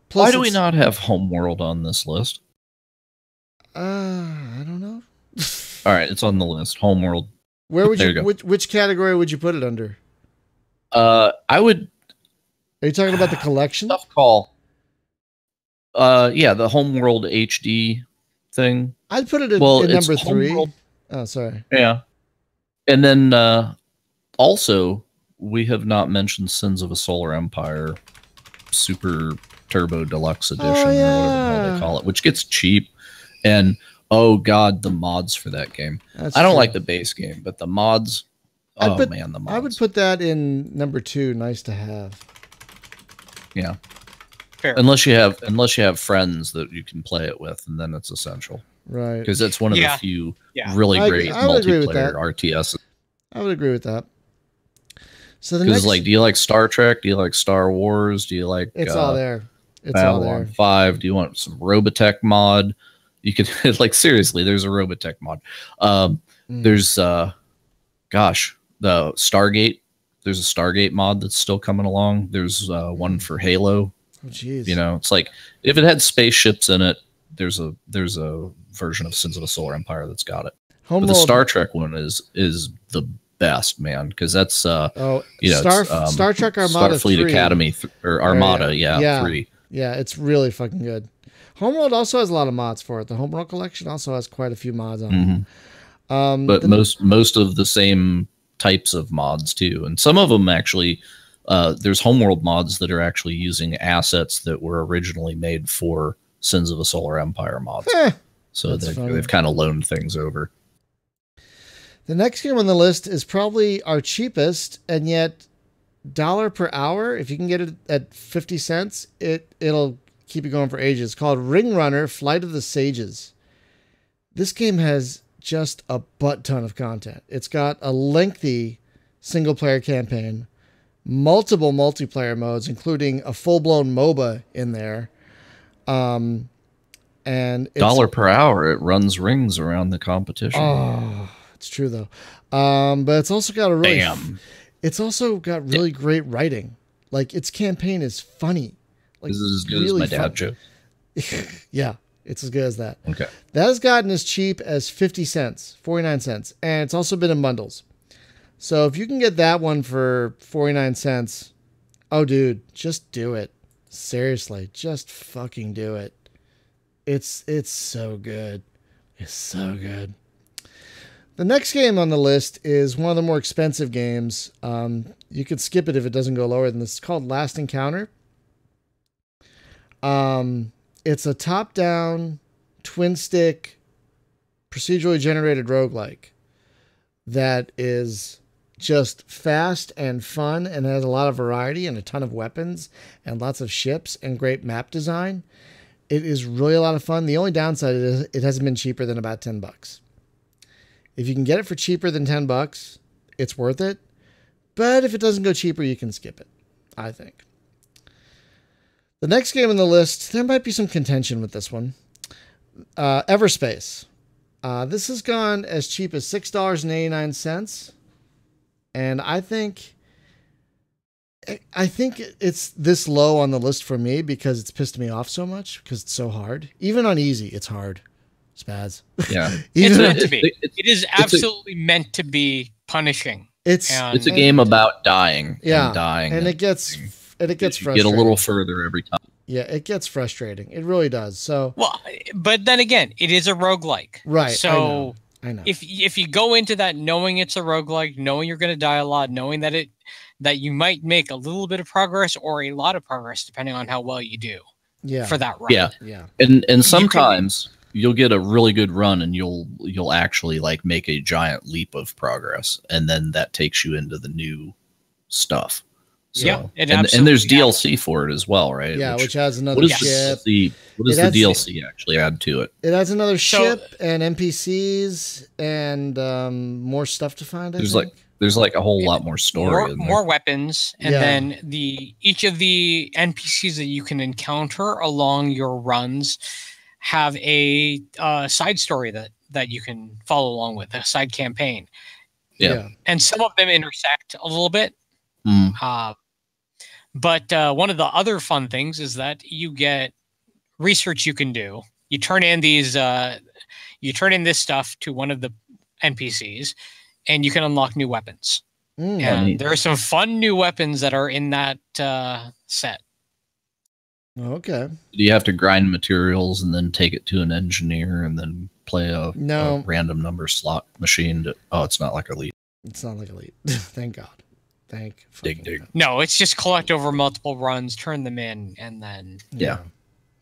S3: Plus, why do we not have Homeworld on this list?
S1: I don't know.
S3: All right, it's on the list. Homeworld.
S1: Where would you which category would you put it under?
S3: I would.
S1: Are you talking about the collection?
S3: Tough call. Yeah, the Homeworld HD thing.
S1: I'd put it in number 3. Oh, sorry.
S3: Yeah. And then also, we have not mentioned Sins of a Solar Empire Super Turbo Deluxe Edition or whatever the hell they call it, which gets cheap. And oh god, the mods for that game. I don't like the base game, but the mods. The mods.
S1: I would put that in number 2. Nice to have.
S3: Yeah.
S2: Fair.
S3: Unless you have friends that you can play it with, and then it's essential.
S1: Right.
S3: Because that's one of the few really great multiplayer RTS.
S1: I would agree with that. So the
S3: next, like, do you like Star Trek? Do you like Star Wars? Do you like?
S1: It's all there. It's
S3: Babylon
S1: all there.
S3: 5. Do you want some Robotech mod? You could like seriously. There's a Robotech mod. There's the Stargate. There's a Stargate mod that's still coming along. There's one for Halo.
S1: Oh, jeez.
S3: You know, it's like if it had spaceships in it, there's a version of Sins of a Solar Empire that's got it. But the Star Trek one is the best, man, because that's Star Trek Armada
S1: Starfleet
S3: 3. Academy or Armada, 3.
S1: Yeah, it's really fucking good. Homeworld also has a lot of mods for it. The Homeworld collection also has quite a few mods on it.
S3: But most of the same types of mods too, and some of them actually there's Homeworld mods that are actually using assets that were originally made for Sins of a Solar Empire mods. So they've kind of loaned things over.
S1: The next game on the list is probably our cheapest, and yet $1 per hour. If you can get it at 50 cents, it'll keep you going for ages. It's called Ring Runner: Flight of the Sages. This game has just a butt ton of content. It's got a lengthy single player campaign, multiple multiplayer modes, including a full-blown MOBA in there. And it's
S3: $1 per hour. It runs rings around the competition.
S1: Oh, it's true though. But it's also got it's also got really great writing. Like, its campaign is funny. Like,
S3: this is as good as my dad joke.
S1: Yeah, it's as good as that.
S3: Okay.
S1: That has gotten as cheap as 50 cents, 49 cents. And it's also been in bundles. So if you can get that one for 49 cents, oh, dude, just do it. Seriously, just fucking do it. It's so good. It's so good. The next game on the list is one of the more expensive games. You could skip it if it doesn't go lower than this. It's called Last Encounter. It's a top-down, twin-stick, procedurally generated roguelike that is just fast and fun and has a lot of variety and a ton of weapons and lots of ships and great map design. It is really a lot of fun. The only downside is it hasn't been cheaper than about $10. If you can get it for cheaper than $10, it's worth it. But if it doesn't go cheaper, you can skip it, I think. The next game on the list, there might be some contention with this one. Everspace. This has gone as cheap as $6.89. And I think it's this low on the list for me because it's pissed me off so much because it's so hard. Even on easy, it's hard. Spaz.
S3: Yeah.
S2: It's meant to be. It is absolutely meant to be punishing.
S3: It's a game about dying.
S1: Yeah.
S3: And dying.
S1: And it gets frustrating.
S3: Get a little further every time.
S1: Yeah, it gets frustrating. It really does. So
S2: well, but then again, it is a roguelike.
S1: Right.
S2: So
S1: I know.
S2: If you go into that knowing it's a roguelike, knowing you're going to die a lot, knowing that you might make a little bit of progress or a lot of progress depending on how well you do.
S1: Yeah.
S2: For that run.
S3: Yeah. And sometimes you'll get a really good run and you'll actually like make a giant leap of progress, and then that takes you into the new stuff. So,
S2: yeah,
S3: and there's DLC for it as well, right?
S1: Yeah, which has another ship.
S3: What does the DLC actually add to it?
S1: It adds another ship and NPCs and more stuff to find.
S3: There's like a whole lot more story.
S2: More weapons, and then each of the NPCs that you can encounter along your runs have a side story that you can follow along with, a side campaign.
S3: Yeah.
S2: And some of them intersect a little bit. But one of the other fun things is that you get research you can do. You turn in this stuff to one of the NPCs, and you can unlock new weapons. And there are some fun new weapons that are in that set.
S1: Okay.
S3: Do you have to grind materials and then take it to an engineer and then play a random number slot machine? It's not like Elite.
S1: It's not like Elite. Thank God.
S3: Dig.
S2: No, it's just collect over multiple runs, turn them in, and then
S3: yeah.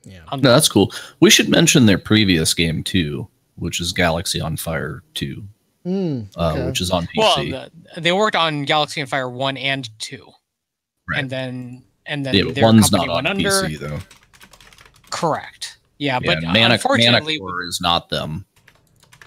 S2: No,
S3: that's cool. We should mention their previous game too, which is Galaxy on Fire 2, which is on PC.
S2: Well, they worked on Galaxy on Fire 1 and 2,
S3: right.
S2: and then
S3: but
S2: their
S3: one's
S2: company
S3: not on
S2: went under.
S3: PC though.
S2: Correct. Yeah, but
S3: unfortunately, Manticore is not them.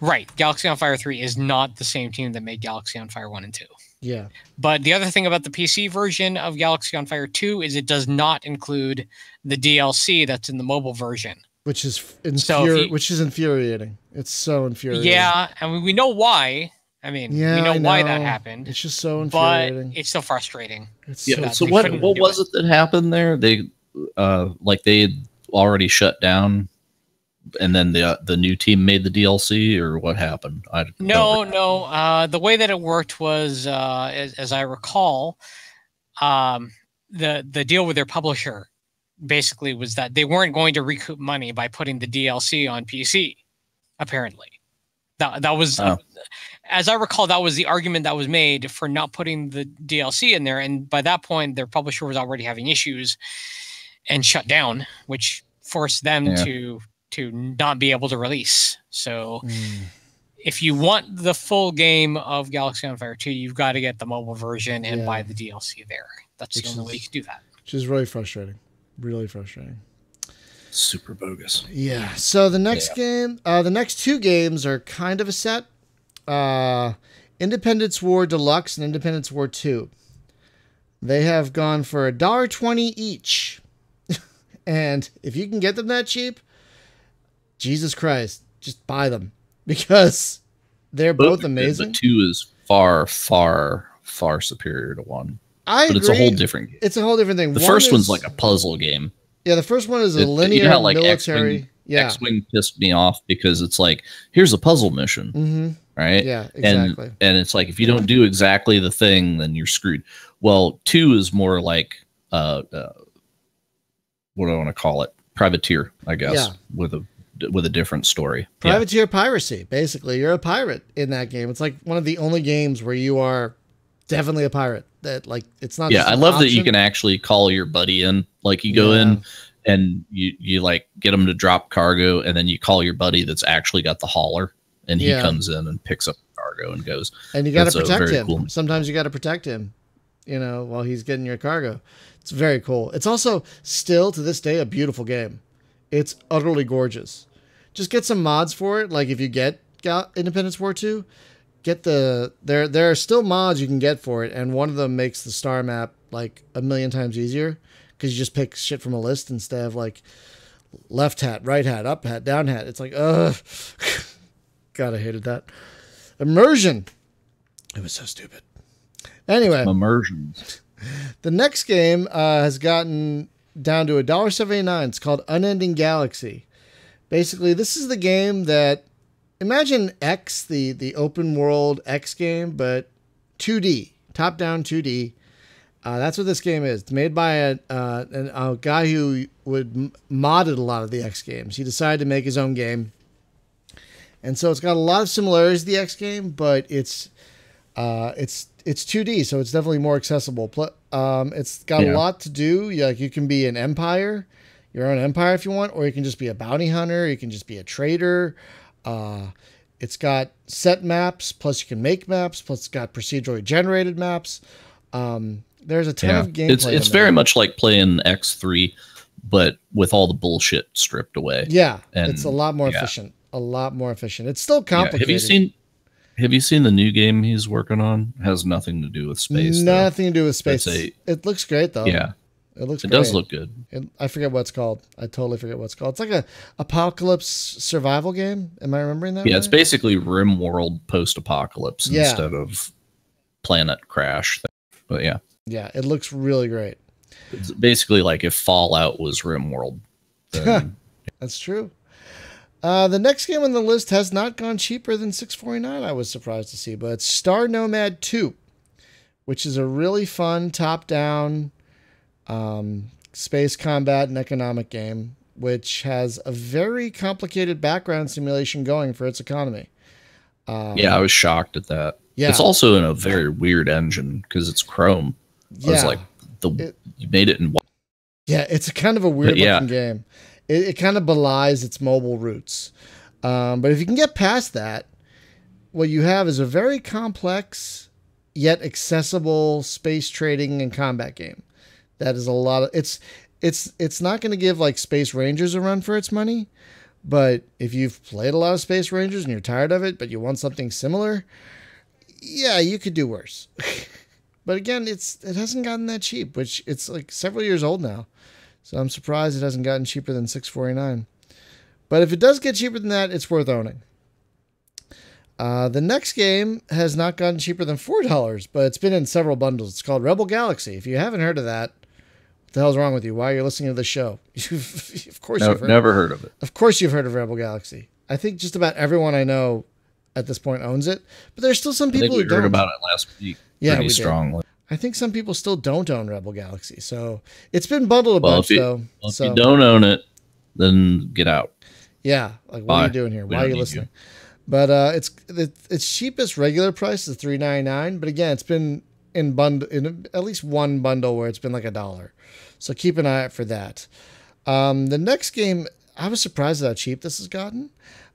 S2: Right. Galaxy on Fire 3 is not the same team that made Galaxy on Fire 1 and 2.
S1: Yeah.
S2: But the other thing about the PC version of Galaxy on Fire 2 is it does not include the DLC that's in the mobile version.
S1: Which is infuriating. It's so infuriating.
S2: Yeah, and we know why. I mean, we know why that happened.
S1: It's just so infuriating.
S2: But it's so frustrating.
S3: So what was it that happened there? They they had already shut down, and then the new team made the DLC, or what happened?
S2: No. The way that it worked was, as I recall, the deal with their publisher basically was that they weren't going to recoup money by putting the DLC on PC. Apparently, that was, as I recall, that was the argument that was made for not putting the DLC in there. And by that point, their publisher was already having issues and shut down, which forced them to not be able to release. So if you want the full game of Galaxy on Fire 2, you've got to get the mobile version and buy the DLC there. That's the only way you can do that.
S1: Which is really frustrating. Really frustrating.
S3: Super bogus.
S1: Yeah. So the next game, the next two games are kind of a set. Independence War Deluxe and Independence War 2. They have gone for $1.20 each. And if you can get them that cheap, Jesus Christ, just buy them, because they're both amazing.
S3: But 2 is far, far, far superior to 1.
S1: I agree.
S3: It's a whole different game.
S1: It's a whole different thing.
S3: The first one's like a puzzle game.
S1: Yeah, the first one is a linear military.
S3: X-Wing pissed me off because it's like, here's a puzzle mission, right?
S1: Yeah, exactly.
S3: And it's like, if you don't do exactly the thing, then you're screwed. Well, 2 is more like what do I want to call it? Privateer, I guess, with a different story.
S1: Privateer piracy. Basically, you're a pirate in that game. It's like one of the only games where you are definitely a pirate. That, like, it's not.
S3: Yeah, I love that you can actually call your buddy in. Like, you go in and you like get him to drop cargo, and then you call your buddy that's actually got the hauler, and he comes in and picks up the cargo and goes.
S1: And you got to protect him. Cool. Sometimes you got to protect him, while he's getting your cargo. It's very cool. It's also still to this day a beautiful game. It's utterly gorgeous. Just get some mods for it. Like, if you get Independence War 2, get there are still mods you can get for it, and one of them makes the star map like 1,000,000 times easier, because you just pick shit from a list instead of like left hat, right hat, up hat, down hat. It's like, ugh. God, I hated that. Immersion. It was so stupid. Anyway.
S3: Immersion.
S1: The next game has gotten down to $1.79. It's called Unending Galaxy. Basically, this is the game that, imagine X, the open world X game, but 2D, top-down 2D. That's what this game is. It's made by a guy who modded a lot of the X games. He decided to make his own game. And so it's got a lot of similarities to the X game, but it's 2D, so it's definitely more accessible. It's got a lot to do. Like, you can be an empire, your own empire if you want, or you can just be a bounty hunter. You can just be a trader. It's got set maps, plus you can make maps, plus it's got procedurally generated maps. There's a ton of gameplay.
S3: It's very much like playing X3, but with all the bullshit stripped away.
S1: Yeah, and it's a lot more efficient. A lot more efficient. It's still complicated.
S3: Have you seen the new game he's working on? It has nothing to do with space.
S1: Nothing to do with space. It looks great though.
S3: Yeah.
S1: It
S3: does look good.
S1: I forget what it's called. I totally forget what it's called. It's like a apocalypse survival game. Am I remembering that?
S3: Yeah,
S1: right?
S3: It's basically RimWorld post-apocalypse instead of Planet Crash. But yeah.
S1: Yeah, it looks really great.
S3: It's basically like if Fallout was RimWorld.
S1: That's true. The next game on the list has not gone cheaper than $6.49. I was surprised to see, but it's Star Nomad 2, which is a really fun top-down space combat and economic game, which has a very complicated background simulation going for its economy.
S3: I was shocked at that.
S1: Yeah.
S3: It's also in a very weird engine because it's Chrome.
S1: Yeah.
S3: I was like, you made it in.
S1: Yeah, it's a kind of a weird looking game. It kind of belies its mobile roots. But if you can get past that, what you have is a very complex yet accessible space trading and combat game. That is a lot of it's not going to give like Space Rangers a run for its money, but if you've played a lot of Space Rangers and you're tired of it, but you want something similar, yeah, you could do worse. But again, it hasn't gotten that cheap, which it's like several years old now. So I'm surprised it hasn't gotten cheaper than $6.49. But if it does get cheaper than that, it's worth owning. The next game has not gotten cheaper than $4, but it's been in several bundles. It's called Rebel Galaxy. If you haven't heard of that, what the hell's wrong with you? Why are you listening to this show? Of course you've
S3: never heard of it.
S1: Of course you've heard of Rebel Galaxy. I think just about everyone I know at this point owns it, but there's still some people who don't.
S3: Heard about it last week.
S1: Yeah,
S3: pretty strongly.
S1: I think some people still don't own Rebel Galaxy, so it's been bundled a bunch though.
S3: If you don't own it, then get out.
S1: Yeah, like what are you doing here? Why are you listening? But its cheapest regular price is $3.99. But again, it's been in at least one bundle where it's been like $1. So keep an eye out for that. The next game, I was surprised at how cheap this has gotten.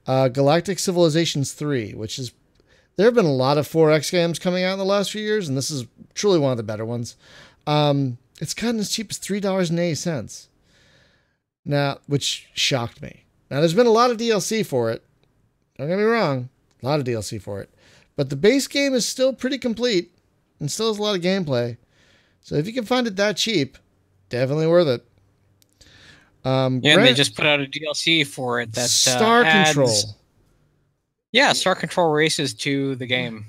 S1: Galactic Civilizations 3, which is there have been a lot of 4X games coming out in the last few years, and this is truly one of the better ones. It's gotten as cheap as $3.80. Now, which shocked me. Now, there's been a lot of DLC for it. Don't get me wrong, a lot of DLC for it. But the base game is still pretty complete and still has a lot of gameplay. So if you can find it that cheap, definitely worth it.
S2: And they just put out a DLC for it that
S1: Star Control.
S2: Yeah, Star Control races to the game.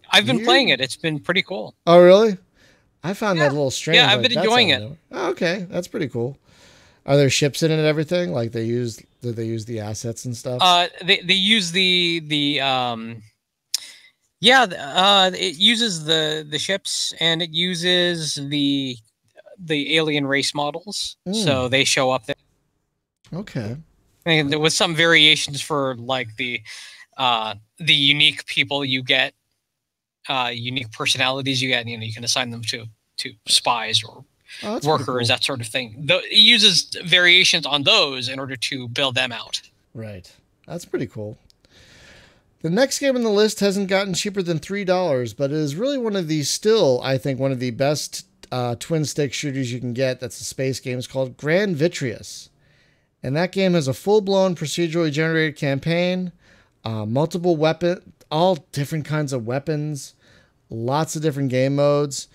S2: I've been playing it. It's been pretty cool.
S1: Oh, really? I found that a little strange.
S2: Yeah, I've been enjoying it.
S1: Oh, okay, that's pretty cool. Are there ships in it and everything? Like do they use the assets and stuff?
S2: They use it uses the ships and it uses the alien race models. So they show up there.
S1: Okay.
S2: And with some variations for like the unique people you get, unique personalities you get, you can assign them to spies or workers, cool. That sort of thing. It uses variations on those in order to build them out.
S1: Right. That's pretty cool. The next game on the list hasn't gotten cheaper than $3, but it is really one of the best twin stick shooters you can get. That's a space game. It's called Grand Vitreous. And that game has a full-blown procedurally generated campaign, multiple weapons, all different kinds of weapons, lots of different game modes.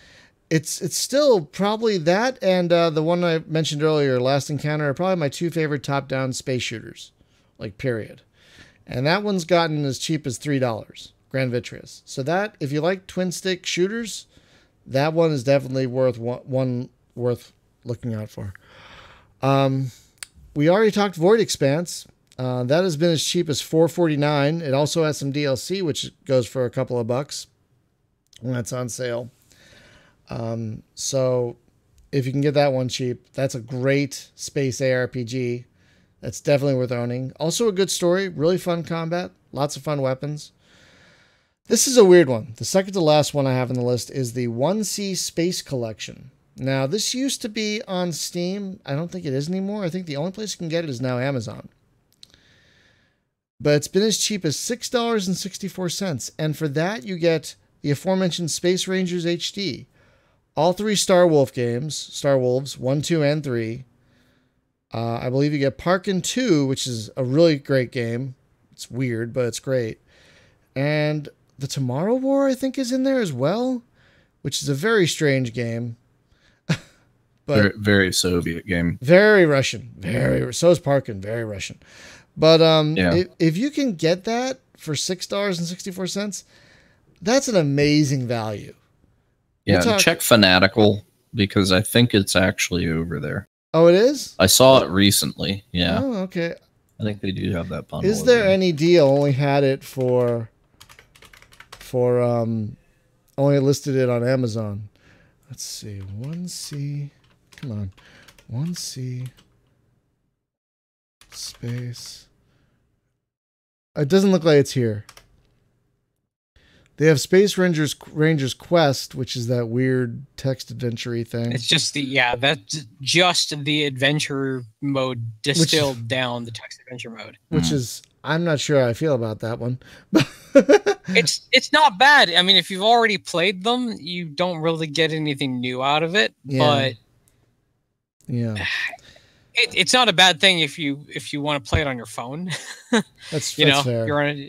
S1: It's still probably that and the one I mentioned earlier, Last Encounter, are probably my two favorite top-down space shooters, like period. And that one's gotten as cheap as $3, Grand Vitreous. So that, if you like twin-stick shooters, that one is definitely worth looking out for. We already talked Void Expanse. That has been as cheap as $4.49. It also has some DLC, which goes for a couple of bucks when that's on sale. So if you can get that one cheap, that's a great space ARPG. That's definitely worth owning. Also a good story, really fun combat, lots of fun weapons. This is a weird one. The second to last one I have on the list is the 1C Space Collection. Now, this used to be on Steam. I don't think it is anymore. I think the only place you can get it is now Amazon. But it's been as cheap as $6.64. And for that, you get the aforementioned Space Rangers HD. All three Star Wolves, 1, 2, and 3. I believe you get Parkin 2, which is a really great game. It's weird, but it's great. And the Tomorrow War, I think, is in there as well, which is a very strange game. But
S3: very, very Soviet game.
S1: Very Russian. So is Parkin. Very Russian. But if you can get that for $6.64, that's an amazing value.
S3: Yeah, check Fanatical because I think it's actually over there.
S1: Oh, it is?
S3: I saw it recently. Yeah.
S1: Oh, okay.
S3: I think they do have that bundle.
S1: Is there any deal? Only had it for only listed it on Amazon. Let's see. 1C. Come on. 1C space. It doesn't look like it's here. They have Space Rangers Quest, which is that weird text adventure-y thing.
S2: It's just that's just the adventure mode distilled down the text adventure mode.
S1: Which is, I'm not sure how I feel about that one.
S2: It's not bad. I mean, if you've already played them, you don't really get anything new out of it.
S1: Yeah.
S2: But it's not a bad thing if you want to play it on your phone.
S1: That's fair.
S2: You're on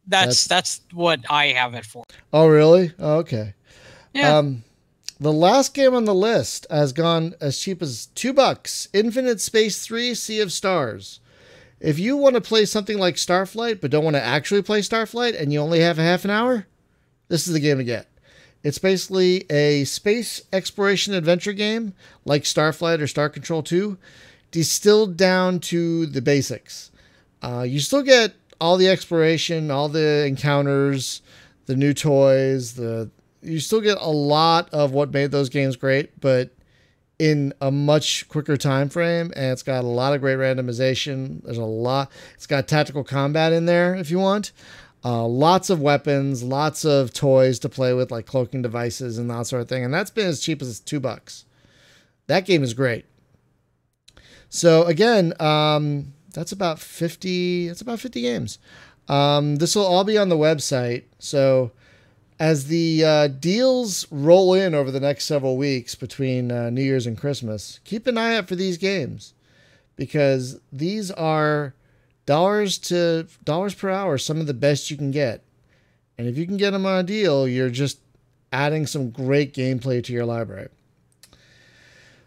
S2: that's what I have it for.
S1: Oh, really? Oh, okay.
S2: Yeah.
S1: The last game on the list has gone as cheap as $2. Infinite Space 3: Sea of Stars. If you want to play something like Starflight, but don't want to actually play Starflight, and you only have a half an hour, this is the game to get. It's basically a space exploration adventure game like Starflight or Star Control 2, distilled down to the basics. You still get all the exploration, all the encounters, the new toys, you still get a lot of what made those games great, but in a much quicker time frame, and it's got a lot of great randomization. It's got tactical combat in there if you want. Lots of weapons, lots of toys to play with, like cloaking devices and that sort of thing. And that's been as cheap as $2. That game is great. So again, that's about 50. That's about 50 games. This will all be on the website. So as the deals roll in over the next several weeks between New Year's and Christmas, keep an eye out for these games, because these are dollars per hour, some of the best you can get. And if you can get them on a deal, you're just adding some great gameplay to your library.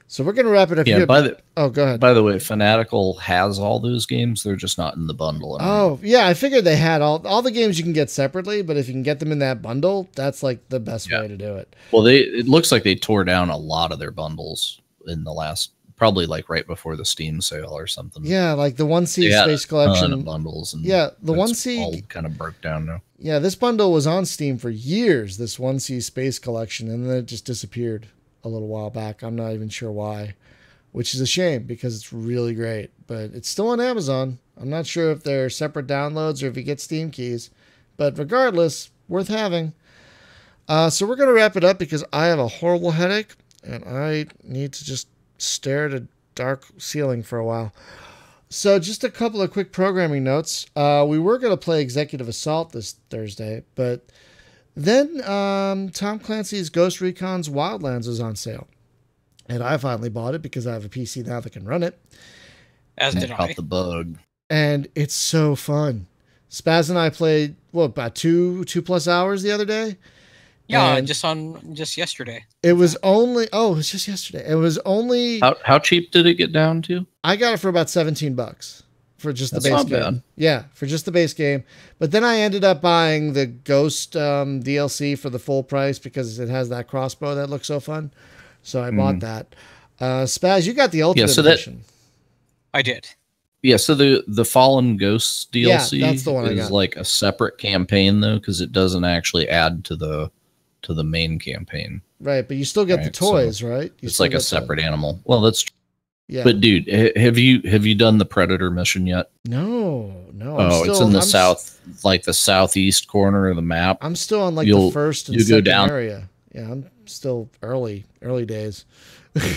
S1: So we're going to wrap it up here. Go ahead.
S3: By the way, Fanatical has all those games. They're just not in the bundle anymore.
S1: Oh, yeah. I figured they had all the games you can get separately, but if you can get them in that bundle, that's like the best way to do it.
S3: Well, it looks like they tore down a lot of their bundles in the last, probably like right before the Steam sale or something.
S1: Yeah, like the 1C Space Collection.
S3: Of bundles. And
S1: yeah, the 1C
S3: all kind of broke down now.
S1: Yeah, this bundle was on Steam for years, this 1C Space Collection, and then it just disappeared a little while back. I'm not even sure why, which is a shame because it's really great, but it's still on Amazon. I'm not sure if they're separate downloads or if you get Steam keys, but regardless, worth having. So we're going to wrap it up because I have a horrible headache and I need to just stare at a dark ceiling for a while. So just a couple of quick programming notes. We were going to play Executive Assault this Thursday, but then Tom Clancy's Ghost Recon's Wildlands was on sale. And I finally bought it because I have a PC now that can run it.
S2: As did I.
S3: Caught the bug.
S1: And it's so fun. Spaz and I played, about 2+ hours the other day?
S2: Yeah, just yesterday.
S1: It was only, it was just yesterday. It was only...
S3: How cheap did it get down to?
S1: I got it for about $17 for just the base
S3: not
S1: game.
S3: Bad.
S1: Yeah, for just the base game. But then I ended up buying the Ghost DLC for the full price because it has that crossbow that looks so fun. So I bought that. Spaz, you got the Ultimate Edition.
S2: I did.
S3: Yeah, so the Fallen Ghosts DLC
S1: that's the one
S3: is like a separate campaign though, because it doesn't actually add to the main campaign.
S1: Right, but you still get the toys, so right?
S3: It's like a separate animal. Well, that's true.
S1: Yeah.
S3: But dude, have you done the Predator mission yet?
S1: No.
S3: It's in the southeast corner of the map.
S1: I'm still on the first and second area. Yeah, I'm still early days.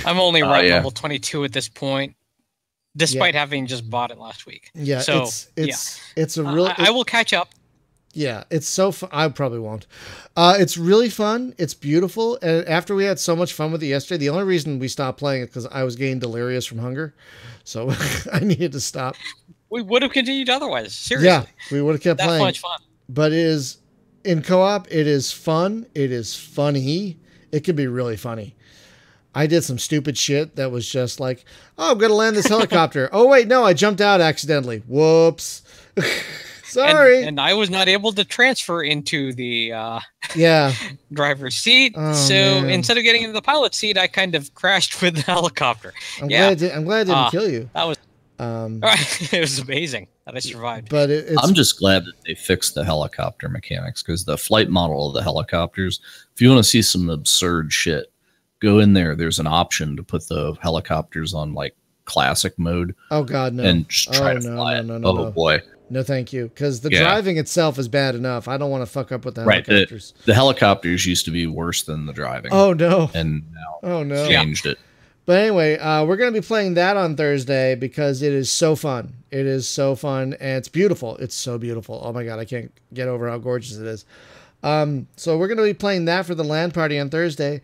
S2: I'm only level 22 at this point, despite having just bought it last week.
S1: Yeah,
S2: so
S1: it's a really.
S2: I will catch up.
S1: Yeah, it's so fun. I probably won't. It's really fun. It's beautiful. And after we had so much fun with it yesterday, the only reason we stopped playing it because I was getting delirious from hunger, so I needed to stop.
S2: We would have continued otherwise. Seriously.
S1: Yeah, we would have kept playing.
S2: That's much fun.
S1: But it is in co-op. It is fun. It is funny. It can be really funny. I did some stupid shit that was just like, oh, I'm going to land this helicopter. Oh, wait, no, I jumped out accidentally. Whoops. Sorry.
S2: And I was not able to transfer into the driver's seat.
S1: Oh,
S2: so
S1: man.
S2: Instead of getting into the pilot's seat, I kind of crashed with the helicopter.
S1: I'm glad it didn't kill you.
S2: That was it was amazing that I survived.
S1: But
S3: I'm just glad that they fixed the helicopter mechanics, because the flight model of the helicopters, if you want to see some absurd shit, go in there. There's an option to put the helicopters on like classic mode.
S1: Oh God, no!
S3: And just try to fly it. Oh boy,
S1: no, thank you. Because the driving itself is bad enough. I don't want to fuck up with the helicopters.
S3: The helicopters used to be worse than the driving.
S1: Oh no!
S3: And now changed it.
S1: But anyway, we're going to be playing that on Thursday because it is so fun. It is so fun, and it's beautiful. It's so beautiful. Oh my God, I can't get over how gorgeous it is. So we're going to be playing that for the LAN party on Thursday.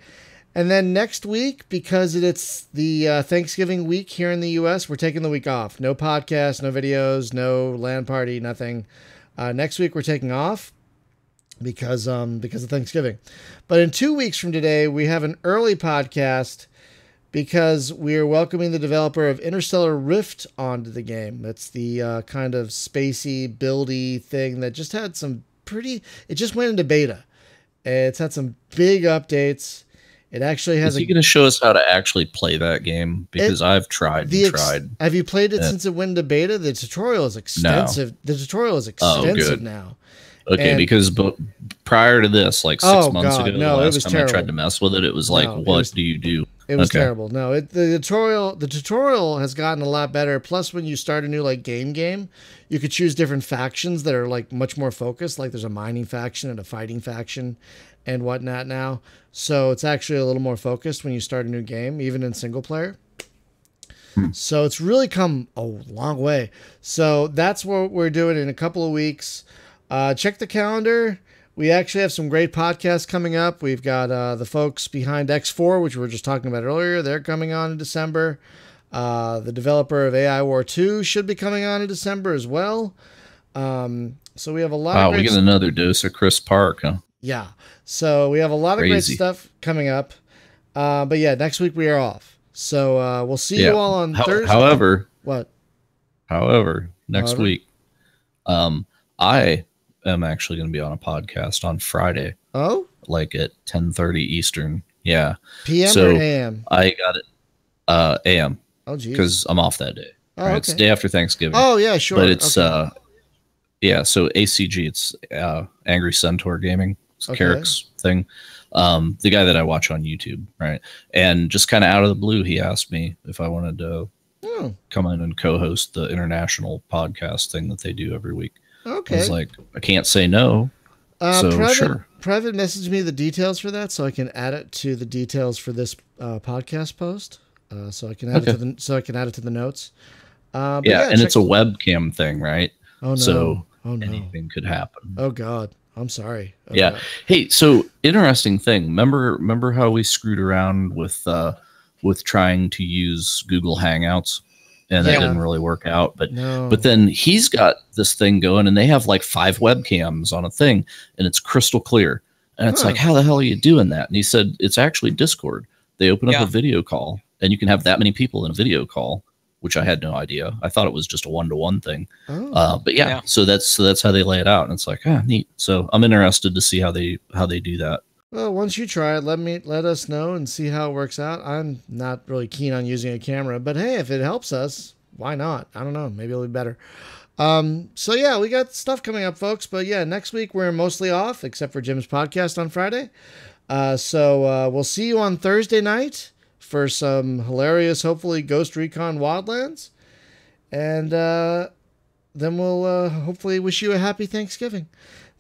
S1: And then next week, because it's the Thanksgiving week here in the U.S., we're taking the week off. No podcast, no videos, no LAN party, nothing. Next week, we're taking off because of Thanksgiving. But in 2 weeks from today, we have an early podcast because we're welcoming the developer of Interstellar Rift onto the game. That's the kind of spacey, buildy thing that just had some it just went into beta. It's had some big updates. It actually has.
S3: Is he going to show us how to actually play that game? Because I've tried.
S1: Have you played it since it went into beta? The tutorial is extensive. No. The tutorial is extensive now.
S3: Okay, because prior to this, like 6 months ago, the last time I tried to mess with it, it was like, what do you do?
S1: It was terrible. No, the tutorial has gotten a lot better. Plus, when you start a new game, you could choose different factions that are like much more focused. Like there's a mining faction and a fighting faction, and whatnot now. So it's actually a little more focused when you start a new game, even in single player. So it's really come a long way. So that's what we're doing in a couple of weeks. Check the calendar. We actually have some great podcasts coming up. We've got the folks behind X4, which we were just talking about earlier. They're coming on in December. The developer of AI War 2 should be coming on in December as well. So we have a lot of
S3: we get another dose of Chris Park, huh?
S1: Yeah. So we have a lot of great stuff coming up. But yeah, next week we are off. So we'll see you all on Thursday.
S3: However, next week, I am actually going to be on a podcast on Friday.
S1: Oh?
S3: Like at 10:30 Eastern. Yeah.
S1: PM or AM?
S3: I got it AM.
S1: Oh, geez.
S3: Because I'm off that day.
S1: Oh, okay.
S3: It's the day after Thanksgiving.
S1: Oh, yeah, sure.
S3: But it's, so ACG, it's Angry Centaur Gaming. It's Carrick's thing. The guy that I watch on YouTube, right? And just kind of out of the blue, he asked me if I wanted to come in and co-host the international podcast thing that they do every week.
S1: Okay.
S3: I was like, I can't say no. Sure.
S1: Private message me the details for that so I can add it to the details for this podcast post. So I can add it to the notes.
S3: And it's a webcam thing, right?
S1: Oh no.
S3: So anything could happen.
S1: Oh God. I'm sorry. Oh,
S3: yeah.
S1: God.
S3: Hey, so interesting thing. Remember how we screwed around with trying to use Google Hangouts? And that didn't really work out. But then he's got this thing going, and they have like 5 webcams on a thing, and it's crystal clear. And it's like, how the hell are you doing that? And he said, it's actually Discord. They open up a video call, and you can have that many people in a video call, which I had no idea. I thought it was just a 1-to-1 thing. But so that's how they lay it out. And it's like, neat. So I'm interested to see how they do that.
S1: Well, once you try it, let us know and see how it works out. I'm not really keen on using a camera, but hey, if it helps us, why not? I don't know. Maybe it'll be better. So yeah, we got stuff coming up, folks. But yeah, next week we're mostly off, except for Jim's podcast on Friday. So we'll see you on Thursday night for some hilarious, hopefully, Ghost Recon Wildlands. And then we'll hopefully wish you a happy Thanksgiving.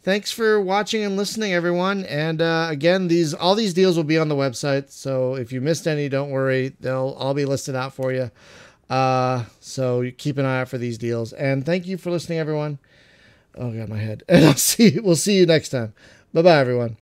S1: Thanks for watching and listening, everyone. And again, all these deals will be on the website. So if you missed any, don't worry. They'll all be listed out for you. So keep an eye out for these deals. And thank you for listening, everyone. Oh, God, my head. And we'll see you next time. Bye-bye, everyone.